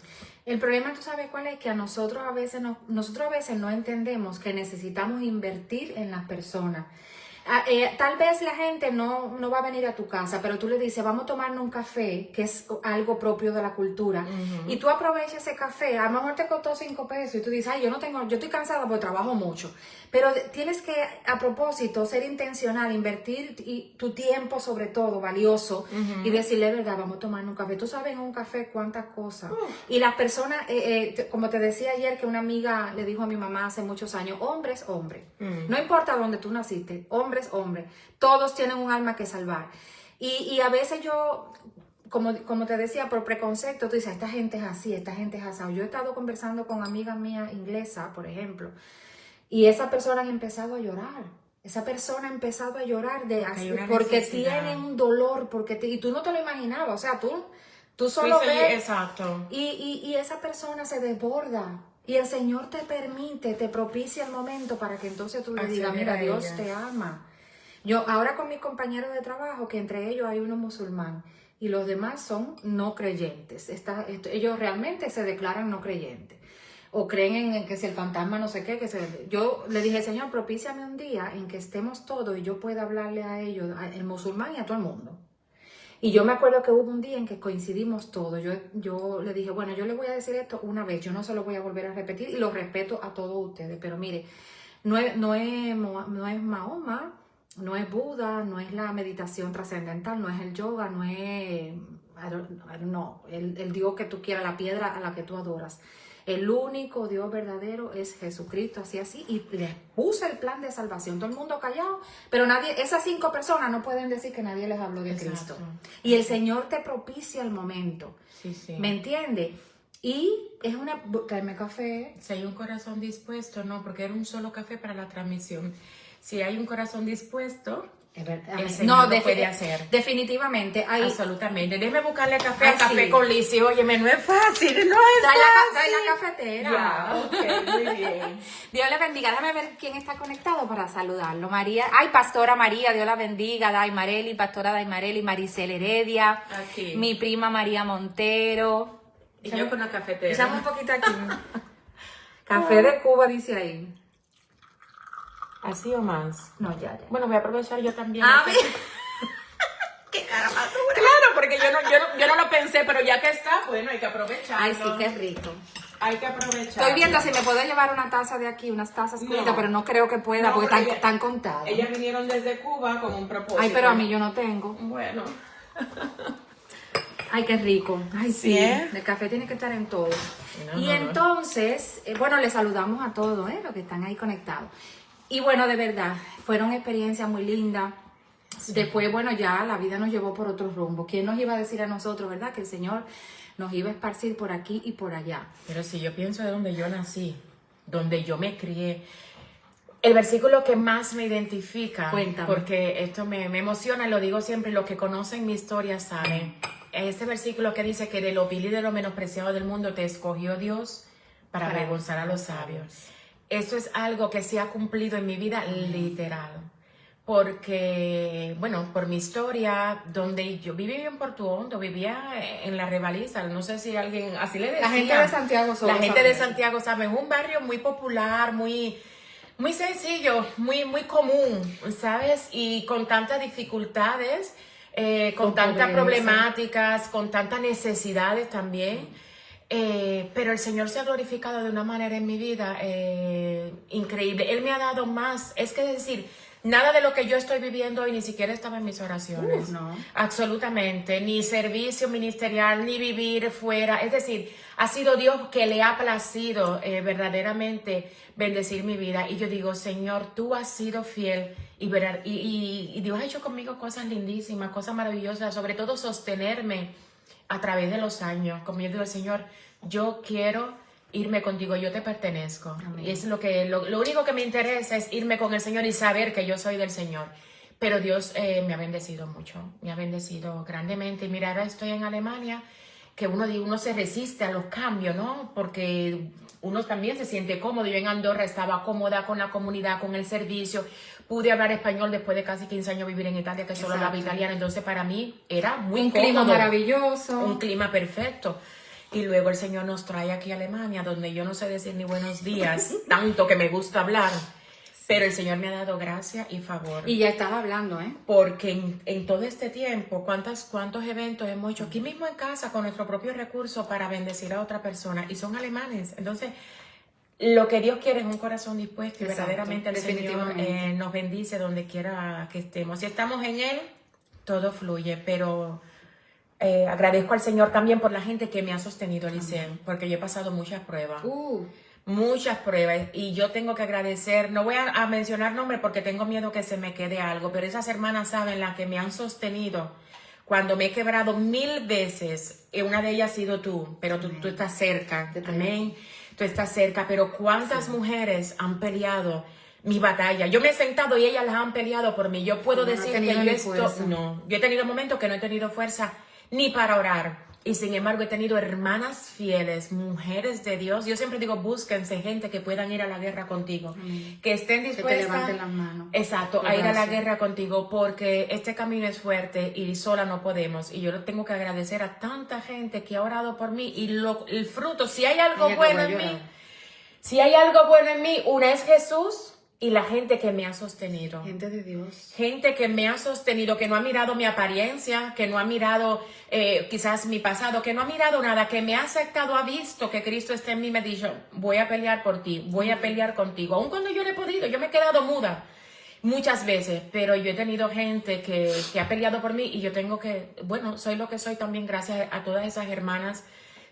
El problema, ¿tú sabes cuál es? Que nosotros a veces no entendemos que necesitamos invertir en las personas. Tal vez la gente no va a venir a tu casa, pero tú le dices, vamos a tomarnos un café, que es algo propio de la cultura, y tú aprovechas ese café, a lo mejor te costó 5 pesos, y tú dices, ay, yo estoy cansada porque trabajo mucho, pero tienes que, a propósito, ser intencional, invertir tu tiempo, sobre todo, valioso, y decirle, verdad, vamos a tomarnos un café. Tú sabes en un café cuántas cosas. Y las personas, como te decía ayer, que una amiga le dijo a mi mamá hace muchos años, hombres, no importa dónde tú naciste, hombres, todos tienen un alma que salvar. Y a veces yo, como te decía, por preconcepto, tú dices, esta gente es así, esta gente es así. Yo he estado conversando con amigas mías inglesas, por ejemplo, y esa persona ha empezado a llorar. Esa persona ha empezado a llorar porque tiene un dolor, y tú no te lo imaginabas, o sea, tú solo ves. Exacto. Y esa persona se desborda. Y el Señor te permite, te propicia el momento para que entonces tú le digas, mira, Dios te ama. Yo ahora con mis compañeros de trabajo, que entre ellos hay uno musulmán y los demás son no creyentes. Ellos realmente se declaran no creyentes. O creen en que si el fantasma no sé qué, yo le dije, Señor, propíciame un día en que estemos todos y yo pueda hablarle a ellos, al musulmán y a todo el mundo. Y yo me acuerdo que hubo un día en que coincidimos todos. Yo le dije, bueno, yo le voy a decir esto una vez, yo no se lo voy a volver a repetir y lo respeto a todos ustedes. Pero mire, no es Mahoma, no es Buda, no es la meditación trascendental, no es el yoga, no es, I don't know, el Dios que tú quieras, la piedra a la que tú adoras. El único Dios verdadero es Jesucristo, así, y les puse el plan de salvación. Todo el mundo callado, pero esas 5 personas no pueden decir que nadie les habló de Cristo. Y el Señor te propicia el momento. Sí. ¿Me entiendes? Y es tráeme café. Si hay un corazón dispuesto, no, porque era un solo café para la transmisión. Si hay un corazón dispuesto, el Señor lo puede hacer. Definitivamente. Absolutamente. Déjeme buscarle café a Café sí. con Lizzy. Óyeme, no es fácil, no es Trae fácil. la cafetera. Ya, ok, muy bien. Dios le bendiga. Déjame ver quién está conectado para saludarlo. María. Ay, Pastora María, Dios la bendiga. Daimareli, Pastora Daimareli, Maricel Heredia. Aquí. Mi prima María Montero. Y yo con la cafetera. Echamos un poquito aquí. Café de Cuba, dice ahí. ¿Así o más? No, ya. Bueno, voy a aprovechar yo también. ¡Qué cara más dura! Claro, porque yo no lo pensé, pero ya que está, bueno, hay que aprovecharlo. Ay, sí, qué rico. Hay que aprovechar. Estoy viendo si me puedo llevar una taza de aquí, unas tazas cuitas, pero no creo que pueda, No, porque porque están contadas. Ellas vinieron desde Cuba con un propósito. Ay, pero a mí yo no tengo. Bueno. Ay, qué rico. Ay, sí. ¿Sí, eh? El café tiene que estar en todo. No, y entonces, bueno, les saludamos a todos, los que están ahí conectados. Y bueno, de verdad, fueron experiencias muy lindas. Sí. Después, bueno, ya la vida nos llevó por otro rumbo. ¿Quién nos iba a decir a nosotros, verdad? Que el Señor nos iba a esparcir por aquí y por allá. Pero si yo pienso de donde yo nací, donde yo me crié, el versículo que más me identifica, Cuéntame. porque esto me emociona, lo digo siempre, los que conocen mi historia saben, este versículo que dice que de lo vil y de lo menospreciado del mundo te escogió Dios para avergonzar a los sabios. Eso es algo que se ha cumplido en mi vida literal. Porque, bueno, por mi historia, donde yo viví en Porto Hondo, vivía en la Revaliza, no sé si alguien así le decía. La gente de Santiago La gente de Santiago sabe, es un barrio muy popular, muy sencillo, muy común, ¿sabes? Y con tantas dificultades, con tantas problemáticas, con tantas necesidades también. Pero el Señor se ha glorificado de una manera en mi vida increíble. Él me ha dado más, es que decir, Nada de lo que yo estoy viviendo hoy ni siquiera estaba en mis oraciones. No. Absolutamente. Ni servicio ministerial, ni vivir fuera. Es decir, ha sido Dios que le ha placido verdaderamente bendecir mi vida. Y yo digo, Señor, tú has sido fiel. Y Dios ha hecho conmigo cosas lindísimas, cosas maravillosas. Sobre todo sostenerme a través de los años. Como yo digo, Señor, yo quiero irme contigo, yo te pertenezco. Amén. Y es lo único que me interesa es irme con el Señor y saber que yo soy del Señor. Pero Dios me ha bendecido mucho, me ha bendecido grandemente. Y mira, ahora estoy en Alemania, que uno se resiste a los cambios, ¿no? Porque uno también se siente cómodo. Yo en Andorra estaba cómoda con la comunidad, con el servicio. Pude hablar español después de casi 15 años vivir en Italia, que solo hablaba italiano. Entonces para mí era muy Un cómodo. clima maravilloso. Un clima perfecto. Y luego el Señor nos trae aquí a Alemania, donde yo no sé decir ni buenos días, tanto que me gusta hablar. Pero el Señor me ha dado gracia y favor. Y ya estaba hablando, ¿eh? Porque en todo este tiempo, ¿cuántos eventos hemos hecho aquí mismo en casa con nuestro propio recurso para bendecir a otra persona? Y son alemanes. Entonces, lo que Dios quiere es un corazón dispuesto. Y Exacto, verdaderamente el Señor definitivamente. nos bendice donde quiera que estemos. Si estamos en Él, todo fluye. Pero agradezco al Señor también por la gente que me ha sostenido, Licen, porque yo he pasado muchas pruebas. Muchas pruebas, y yo tengo que agradecer, no voy a mencionar nombres porque tengo miedo que se me quede algo, pero esas hermanas saben las que me han sostenido cuando me he quebrado 1000 veces. Una de ellas ha sido tú, pero tú estás cerca, amén, tú estás cerca. Pero cuántas mujeres han peleado mi batalla. Yo me he sentado y ellas las han peleado por mí. Yo puedo decir que yo he tenido momentos que no he tenido fuerza ni para orar. Y sin embargo he tenido hermanas fieles, mujeres de Dios. Yo siempre digo, búsquense gente que puedan ir a la guerra contigo, que estén dispuestas, que te levanten las manos, exacto, a ir a la guerra contigo, porque este camino es fuerte y sola no podemos. Y yo le tengo que agradecer a tanta gente que ha orado por mí, y el fruto, si hay algo bueno en mí, una es Jesús. Y la gente que me ha sostenido. Gente de Dios. Gente que me ha sostenido, que no ha mirado mi apariencia, que no ha mirado quizás mi pasado, que no ha mirado nada, que me ha aceptado, ha visto que Cristo está en mí, me ha dicho, voy a pelear por ti, voy a pelear contigo. Aun cuando yo no he podido, yo me he quedado muda muchas veces, pero yo he tenido gente que ha peleado por mí, y yo tengo que, bueno, soy lo que soy también gracias a todas esas hermanas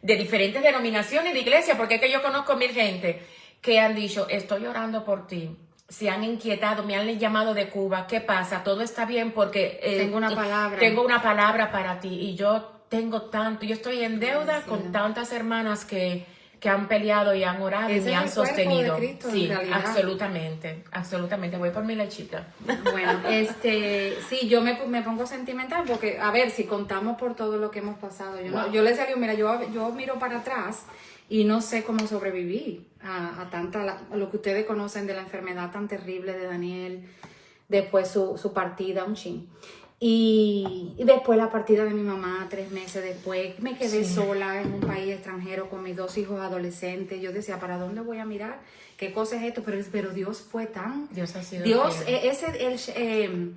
de diferentes denominaciones de iglesia, porque es que yo conozco 1000 gente que han dicho, estoy orando por ti. Se han inquietado, me han llamado de Cuba, ¿qué pasa? Todo está bien porque tengo una palabra para ti. Y yo tengo tanto, yo estoy en deuda con tantas hermanas que han peleado y han orado y me han sostenido. Cristo, sí, absolutamente. Voy por mi lechita. Bueno, sí, yo me pongo sentimental porque, a ver, si contamos por todo lo que hemos pasado, yo le salió, mira, yo miro para atrás y no sé cómo sobreviví a lo que ustedes conocen de la enfermedad tan terrible de Daniel, después su partida, un chin. Y después la partida de mi mamá, 3 meses después, me quedé sola en un país extranjero con mis 2 hijos adolescentes. Yo decía, ¿para dónde voy a mirar? ¿Qué cosa es esto? Pero Dios fue tan... Dios ha sido Dios, fiel.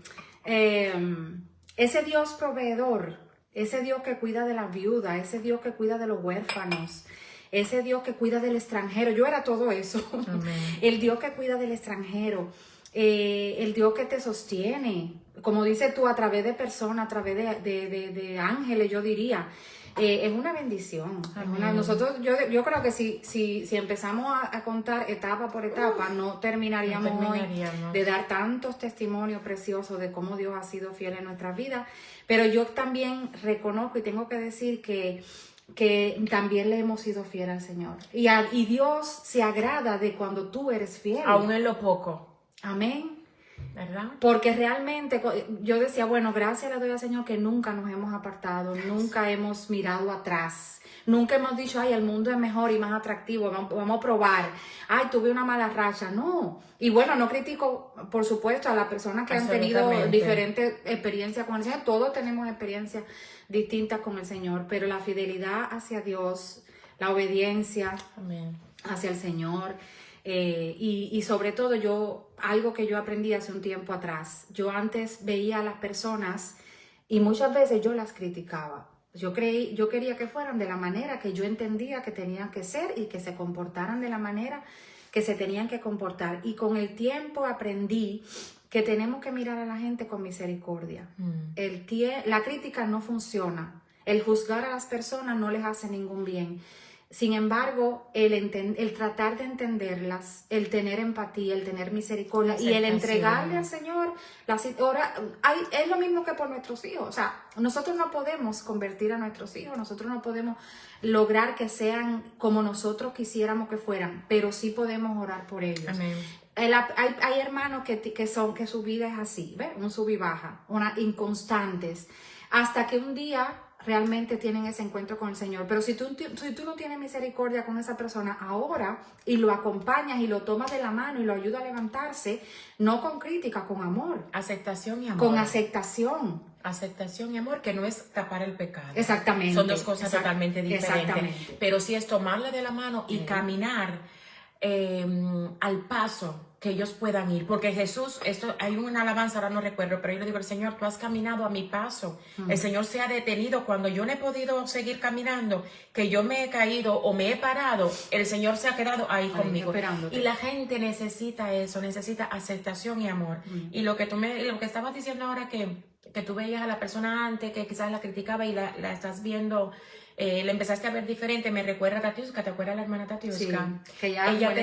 ese Dios proveedor, ese Dios que cuida de la viuda, ese Dios que cuida de los huérfanos, ese Dios que cuida del extranjero. Yo era todo eso. Amén. El Dios que cuida del extranjero, el Dios que te sostiene, como dices tú, a través de personas, a través de ángeles, yo diría. Es una bendición. Nosotros, yo creo que si empezamos a contar etapa por etapa, no terminaríamos hoy de dar tantos testimonios preciosos de cómo Dios ha sido fiel en nuestras vidas. Pero yo también reconozco y tengo que decir que también le hemos sido fiel al Señor. Y Dios se agrada de cuando tú eres fiel. Aún en lo poco. Amén. ¿Verdad? Porque realmente yo decía, bueno, gracias le doy al Señor que nunca nos hemos apartado, nunca hemos mirado atrás, nunca hemos dicho, ay, el mundo es mejor y más atractivo, vamos a probar, ay, tuve una mala racha, no. Y bueno, no critico, por supuesto, a las personas que han tenido diferentes experiencias con el Señor, todos tenemos experiencias distintas con el Señor, pero la fidelidad hacia Dios, la obediencia Amén. hacia el Señor, y sobre todo algo que yo aprendí hace un tiempo atrás, yo antes veía a las personas y muchas veces yo las criticaba. Yo quería que fueran de la manera que yo entendía que tenían que ser y que se comportaran de la manera que se tenían que comportar. Y con el tiempo aprendí que tenemos que mirar a la gente con misericordia. La crítica no funciona. El juzgar a las personas no les hace ningún bien. Sin embargo, el tratar de entenderlas, el tener empatía, el tener misericordia y el entregarle al Señor, es lo mismo que por nuestros hijos. O sea, nosotros no podemos convertir a nuestros hijos, nosotros no podemos lograr que sean como nosotros quisiéramos que fueran, pero sí podemos orar por ellos. Amén. Hay hermanos que su vida es así, ¿ves? Un sub y baja, inconstantes, hasta que un día realmente tienen ese encuentro con el Señor. Pero si tú no tienes misericordia con esa persona ahora y lo acompañas y lo tomas de la mano y lo ayudas a levantarse, no con crítica, con amor. Aceptación y amor. Con aceptación. Aceptación y amor, que no es tapar el pecado. Exactamente. Son dos cosas totalmente diferentes. Exactamente. Pero sí es tomarle de la mano y caminar al paso que ellos puedan ir, porque Jesús, hay una alabanza, ahora no recuerdo, pero yo le digo, el Señor, tú has caminado a mi paso, el Señor se ha detenido cuando yo no he podido seguir caminando, que yo me he caído o me he parado, el Señor se ha quedado ahí conmigo, esperándote. y la gente necesita eso, necesita aceptación y amor, y lo que estabas diciendo ahora, que tú veías a la persona antes, que quizás la criticaba y la estás viendo, la empezaste a ver diferente, me recuerda a Tatiuska, ¿te acuerdas de la hermana Tatiuska? Sí, que ya ella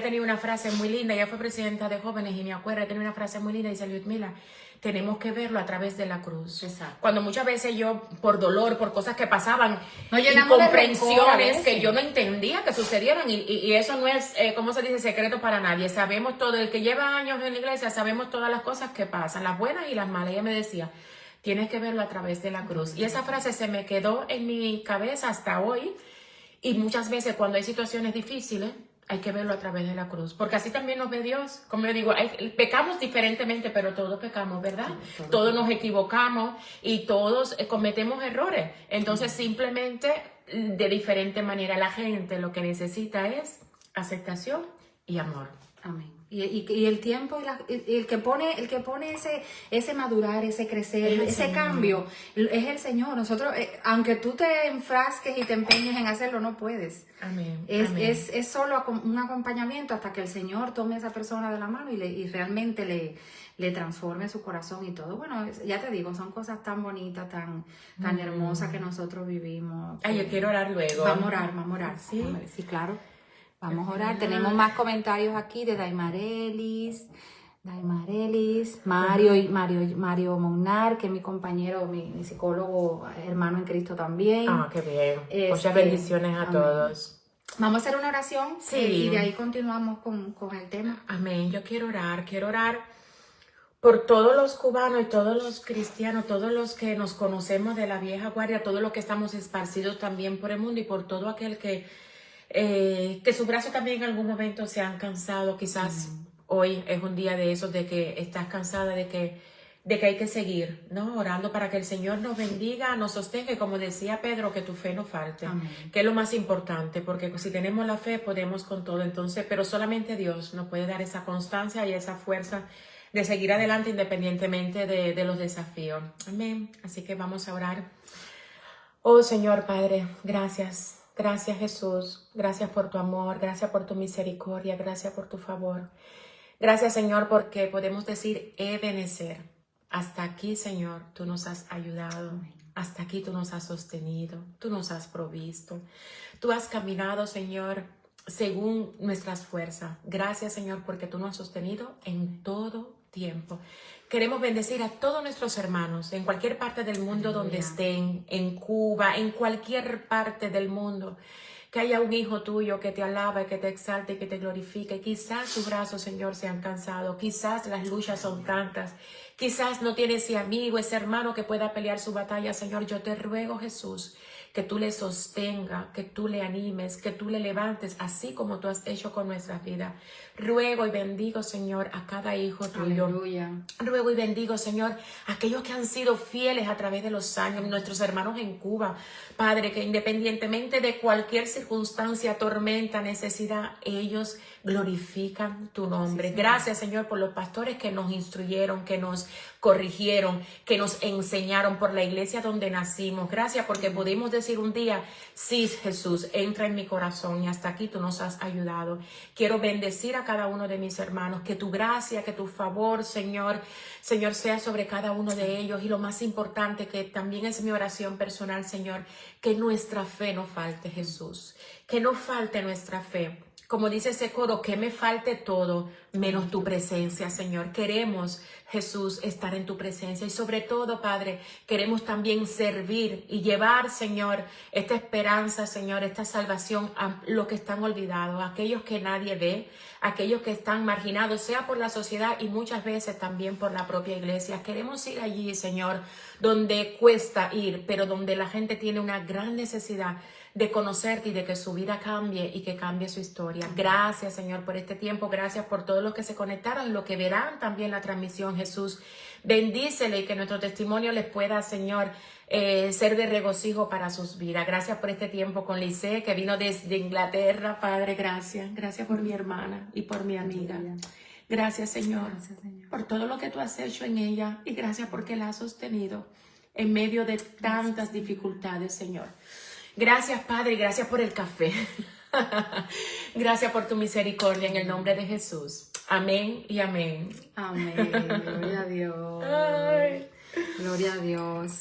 tenía una frase muy linda, ella fue presidenta de jóvenes y me acuerdo, tenía una frase muy linda, dice Ludmila, tenemos que verlo a través de la cruz. Exacto. Cuando muchas veces yo, por dolor, por cosas que pasaban, nos llenamos de incomprensiones que yo no entendía que sucedieran, y eso no es, ¿cómo se dice?, secreto para nadie. Sabemos todo, el que lleva años en la iglesia, sabemos todas las cosas que pasan, las buenas y las malas. Ella me decía, tienes que verlo a través de la cruz. Y esa frase se me quedó en mi cabeza hasta hoy, y muchas veces cuando hay situaciones difíciles, hay que verlo a través de la cruz, porque así también nos ve Dios. Como yo digo, pecamos diferentemente, pero todos pecamos, ¿verdad? Todos nos equivocamos y todos cometemos errores. Entonces, simplemente de diferente manera, la gente lo que necesita es aceptación y amor. Amén. Y el tiempo, el que pone ese madurar, ese crecer, ese Señor. Cambio, es el Señor. Nosotros, aunque tú te enfrasques y te empeñes en hacerlo, no puedes. Amén. Es solo un acompañamiento hasta que el Señor tome a esa persona de la mano y realmente le transforme su corazón y todo. Bueno, ya te digo, son cosas tan bonitas, tan hermosas que nosotros vivimos. Ay, yo quiero orar luego. Vamos a orar. ¿Sí? Sí, claro. Vamos a orar. Tenemos más comentarios aquí de Daimarelis, Mario Monar, que es mi compañero, mi psicólogo, hermano en Cristo también. Ah, qué bien. Muchas bendiciones a amén. Todos. Vamos a hacer una oración y de ahí continuamos con el tema. Amén. Yo quiero orar por todos los cubanos y todos los cristianos, todos los que nos conocemos de la vieja guardia, todos los que estamos esparcidos también por el mundo y por todo aquel que su brazo también en algún momento se han cansado. Quizás hoy es un día de esos, de que estás cansada, de que hay que seguir, ¿no? Orando para que el Señor nos bendiga, nos sostenga, y como decía Pedro, que tu fe no falte. Amén. Que es lo más importante, porque si tenemos la fe podemos con todo. Entonces, pero solamente Dios nos puede dar esa constancia y esa fuerza de seguir adelante independientemente de los desafíos. Amén. Así que vamos a orar. Oh Señor Padre, gracias. Gracias Jesús, gracias por tu amor, gracias por tu misericordia, gracias por tu favor. Gracias Señor, porque podemos decir Ebenezer. Hasta aquí Señor, tú nos has ayudado, hasta aquí tú nos has sostenido, tú nos has provisto. Tú has caminado Señor según nuestras fuerzas. Gracias Señor, porque tú nos has sostenido en todo tiempo. Queremos bendecir a todos nuestros hermanos en cualquier parte del mundo donde estén, en Cuba, en cualquier parte del mundo. Que haya un hijo tuyo que te alaba, que te exalte, que te glorifique. Quizás sus brazos, Señor, se han cansado. Quizás las luchas son tantas. Quizás no tiene ese amigo, ese hermano que pueda pelear su batalla. Señor, yo te ruego, Jesús, que tú le sostenga, que tú le animes, que tú le levantes, así como tú has hecho con nuestras vidas. Ruego y bendigo, Señor, a cada hijo tuyo. Aleluya. Ruego y bendigo, Señor, a aquellos que han sido fieles a través de los años, nuestros hermanos en Cuba. Padre, que independientemente de cualquier circunstancia, tormenta, necesidad, ellos glorifican tu nombre. Sí, gracias, Señor, por los pastores que nos instruyeron, que nos nos corrigieron, que nos enseñaron, por la iglesia donde nacimos. Gracias porque pudimos decir un día, sí, Jesús, entra en mi corazón y hasta aquí tú nos has ayudado. Quiero bendecir a cada uno de mis hermanos, que tu gracia, que tu favor, Señor, sea sobre cada uno de ellos. Y lo más importante, que también es mi oración personal, Señor, que nuestra fe no falte, Jesús, que no falte nuestra fe. Como dice ese coro, que me falte todo menos tu presencia, Señor. Queremos, Jesús, estar en tu presencia y sobre todo, Padre, queremos también servir y llevar, Señor, esta esperanza, Señor, esta salvación a los que están olvidados, a aquellos que nadie ve, a aquellos que están marginados, sea por la sociedad y muchas veces también por la propia iglesia. Queremos ir allí, Señor, donde cuesta ir, pero donde la gente tiene una gran necesidad de conocerte y de que su vida cambie y que cambie su historia. Gracias, Señor, por este tiempo. Gracias por todos los que se conectaron y los que verán también la transmisión, Jesús. Bendícele y que nuestro testimonio les pueda, Señor, ser de regocijo para sus vidas. Gracias por este tiempo con Lice, que vino desde Inglaterra. Padre, gracias. Gracias por mi hermana y por mi amiga. Gracias, Señor, por todo lo que tú has hecho en ella y gracias porque la has sostenido en medio de tantas dificultades, Señor. Gracias, Padre, y gracias por el café. Gracias por tu misericordia en el nombre de Jesús. Amén y amén. Amén. Gloria a Dios. Ay. Gloria a Dios.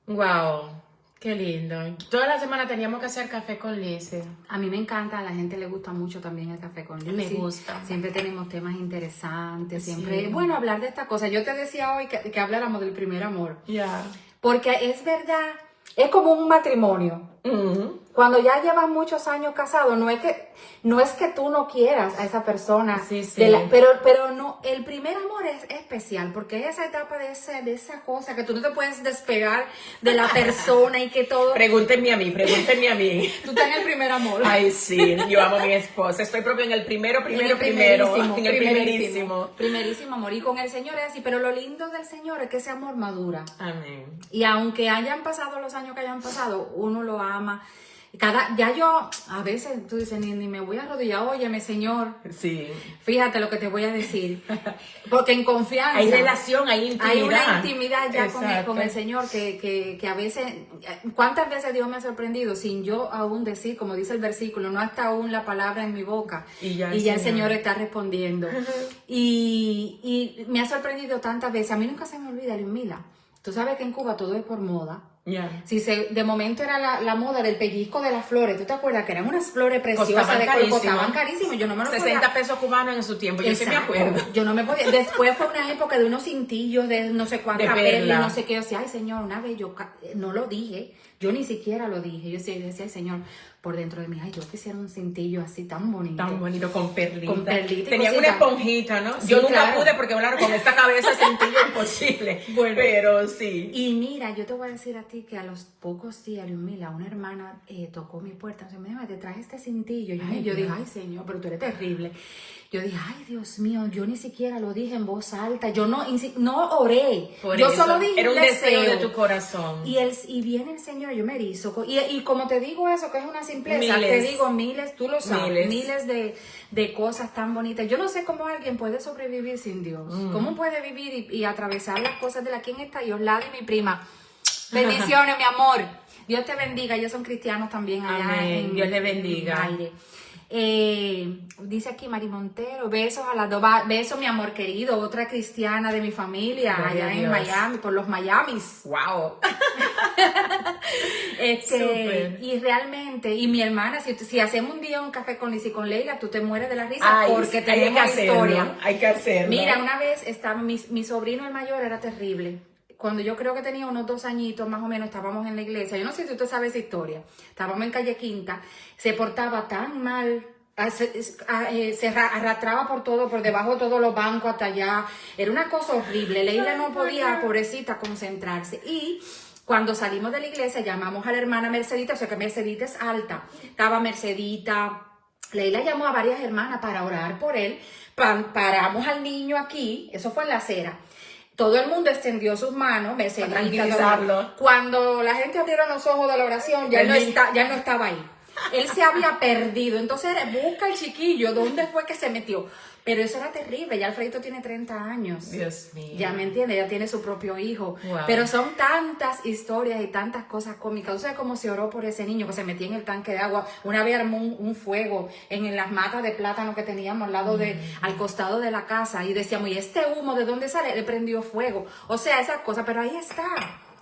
Wow, qué lindo. Toda la semana teníamos que hacer café con Lice. A mí me encanta, a la gente le gusta mucho también el café con Lizzy. Me gusta. Siempre tenemos temas interesantes, siempre, Sí. bueno, hablar de esta cosa. Yo te decía hoy que habláramos del primer amor. Ya. Porque es verdad, es como un matrimonio. Cuando ya llevas muchos años casados, no es que tú no quieras a esa persona, Sí, sí. pero no, el primer amor es especial, porque es esa etapa de esa cosa que tú no te puedes despegar de la persona y que todo. Pregúntenme a mí. Tú estás en el primer amor. Ay, sí, yo amo a mi esposa. Estoy propio en el primero. En el primerísimo. Primerísimo amor. Y con el Señor es así, pero lo lindo del Señor es que ese amor madura. Amén. Y aunque hayan pasado los años que hayan pasado, uno lo ama. Ya yo, a veces tú dices, ni me voy a arrodillar, óyeme, Señor, Sí. fíjate lo que te voy a decir. Porque en confianza. Hay relación, hay intimidad. Hay una intimidad ya con Exacto. el Señor que a veces, ¿cuántas veces Dios me ha sorprendido sin yo aún decir, como dice el versículo, no está aún la palabra en mi boca Y ya el Señor está respondiendo? y me ha sorprendido tantas veces, a mí nunca se me olvida, Liumila, tú sabes que en Cuba todo es por moda. Ya. Si de momento era la moda del pellizco de las flores, ¿tú te acuerdas? Que eran unas flores preciosas, costaban carísimo, yo no me lo 60 pesos cubanos en su tiempo, yo sí me Exacto. acuerdo. Yo no me podía. Después fue una época de unos cintillos, de no sé cuántas De perlas, perla. no sé qué. Yo decía, ay, Señor, una vez yo no lo dije, yo ni siquiera lo dije. Yo decía, ay, Señor, por dentro de mí, ay, yo quisiera un cintillo así tan bonito. Tan bonito, con perlita. Con perlita y Tenían cosita. una esponjita, ¿no? Sí, Yo nunca claro. pude porque, claro, con esta cabeza cintillo imposible. Bueno. Pero sí. Y mira, yo te voy a decir a ti que a los pocos días, Liumila, una hermana tocó mi puerta. O sea, me te traje este cintillo. Yo dije, ay, Señor, pero tú eres terrible. Yo dije, ay, Dios mío, yo ni siquiera lo dije en voz alta. Yo no oré. Por yo eso, solo dije era un deseo de tu corazón. Y viene el Señor, yo me erizo. Y como te digo eso, que es una simpleza, Miles. te digo miles, tú lo sabes, Miles. de cosas tan bonitas. Yo no sé cómo alguien puede sobrevivir sin Dios. ¿Cómo puede vivir y atravesar las cosas de la quien está? Yoslada y mi prima. Bendiciones, mi amor. Dios te bendiga. Ellos son cristianos también allá. Amén. Dios le bendiga. En Aire. Dice aquí Mari Montero, besos a las dos, besos mi amor querido, otra cristiana de mi familia, Gloria allá a en Dios. Miami, por los Miamis. Wow. Súper. Y realmente, y mi hermana, si hacemos un día un café con Liz y con Leila, tú te mueres de la risa porque tenemos historia. Hay que hacerlo. Mira, una vez estaba mi sobrino el mayor era terrible. Cuando yo creo que tenía unos 2 añitos más o menos, estábamos en la iglesia. Yo no sé si usted sabe esa historia. Estábamos en Calle Quinta. Se portaba tan mal. Se arrastraba por todo, por debajo de todos los bancos hasta allá. Era una cosa horrible. Leila no podía, pobrecita, concentrarse. Y cuando salimos de la iglesia, llamamos a la hermana Mercedita. O sea que Mercedita es alta. Estaba Mercedita. Leila llamó a varias hermanas para orar por él. Paramos al niño aquí. Eso fue en la acera. Todo el mundo extendió sus manos, Para tranquilizarlo. Cuando la gente abrieron los ojos de la oración, ya no estaba ahí. Él se había perdido. Entonces, busca el chiquillo, ¿dónde fue que se metió? Pero eso era terrible. Ya Alfredito tiene 30 años. Dios mío. Ya me entiende, ya tiene su propio hijo. Wow. Pero son tantas historias y tantas cosas cómicas. O sea, cómo se oró por ese niño que se metía en el tanque de agua. Una vez armó un fuego en las matas de plátano que teníamos al lado al costado de la casa. Y decíamos, ¿y este humo de dónde sale? Le prendió fuego. O sea, esas cosas. Pero ahí está.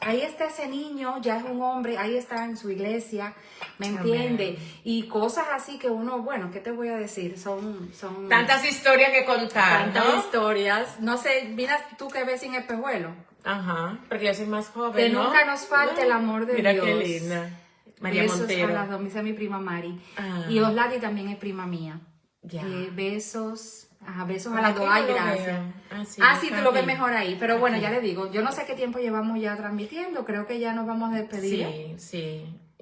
Ahí está ese niño, ya es un hombre, ahí está en su iglesia, ¿me entiende? Y cosas así que uno, bueno, ¿qué te voy a decir? Son Tantas historias que contar, tantas ¿no? historias. No sé, mira tú que ves sin espejuelo. Ajá, porque yo soy más joven, Que ¿no? nunca nos falte el amor de Mira Dios. qué linda. María Besos Montero. a las dos, me dice mi prima Mari. Ah. Y Oslati también es prima mía. Ya. Besos, besos a Aquí las dos. no Ay, lo gracias. veo. Sí, tú lo ves mejor ahí. Pero bueno, ya le digo, yo no sé qué tiempo llevamos ya transmitiendo. Creo que ya nos vamos a despedir.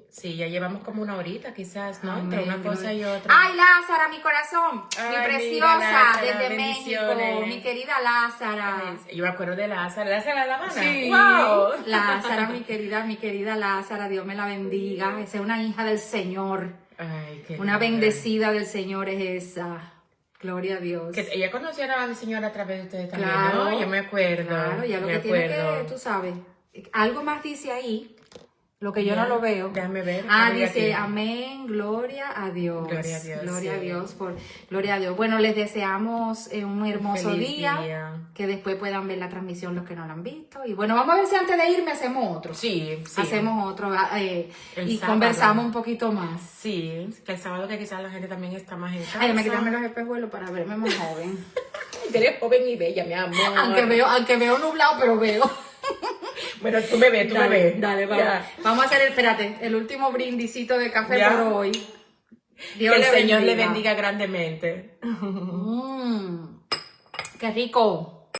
Sí, ya llevamos como una horita quizás, ¿no? Entre Amén, una cosa y gloria. otra. Ay, Lázara, mi corazón, Ay, mi mira, preciosa, Lázara, desde bendiciones. México, mi querida Lázara. Ay, yo me acuerdo de Lázara de La Habana. Sí, ¡Wow! Lázara, mi querida Lázara, Dios me la bendiga. Esa es una hija del Señor, Ay, qué una linda. bendecida del Señor es esa. Gloria a Dios. Que ella conoció a la señora a través de ustedes también, Claro, ¿no? Yo me acuerdo. Claro, ya lo me que tiene acuerdo. que, tú sabes, algo más dice ahí, lo que yo no lo veo. Déjame ver. Dice, aquí. amén, gloria a Dios. Gloria a Dios, Gloria a sí. Dios, gloria a Dios. Bueno, les deseamos un hermoso Feliz día, que después puedan ver la transmisión los que no la han visto. Y bueno, vamos a ver si antes de irme hacemos otro. Sí. Hacemos otro El y sábado. conversamos un poquito más. Sí, que el sábado que quizás la gente también está más en casa. Ay, me quitarme los espejuelos para verme más joven. Eres joven y bella, mi amor. aunque veo nublado, pero veo. Bueno, tú me ves, Dale, vamos. Ya. Vamos a hacer, el último brindisito de café Ya. por hoy. Que el Señor le bendiga grandemente. Qué rico.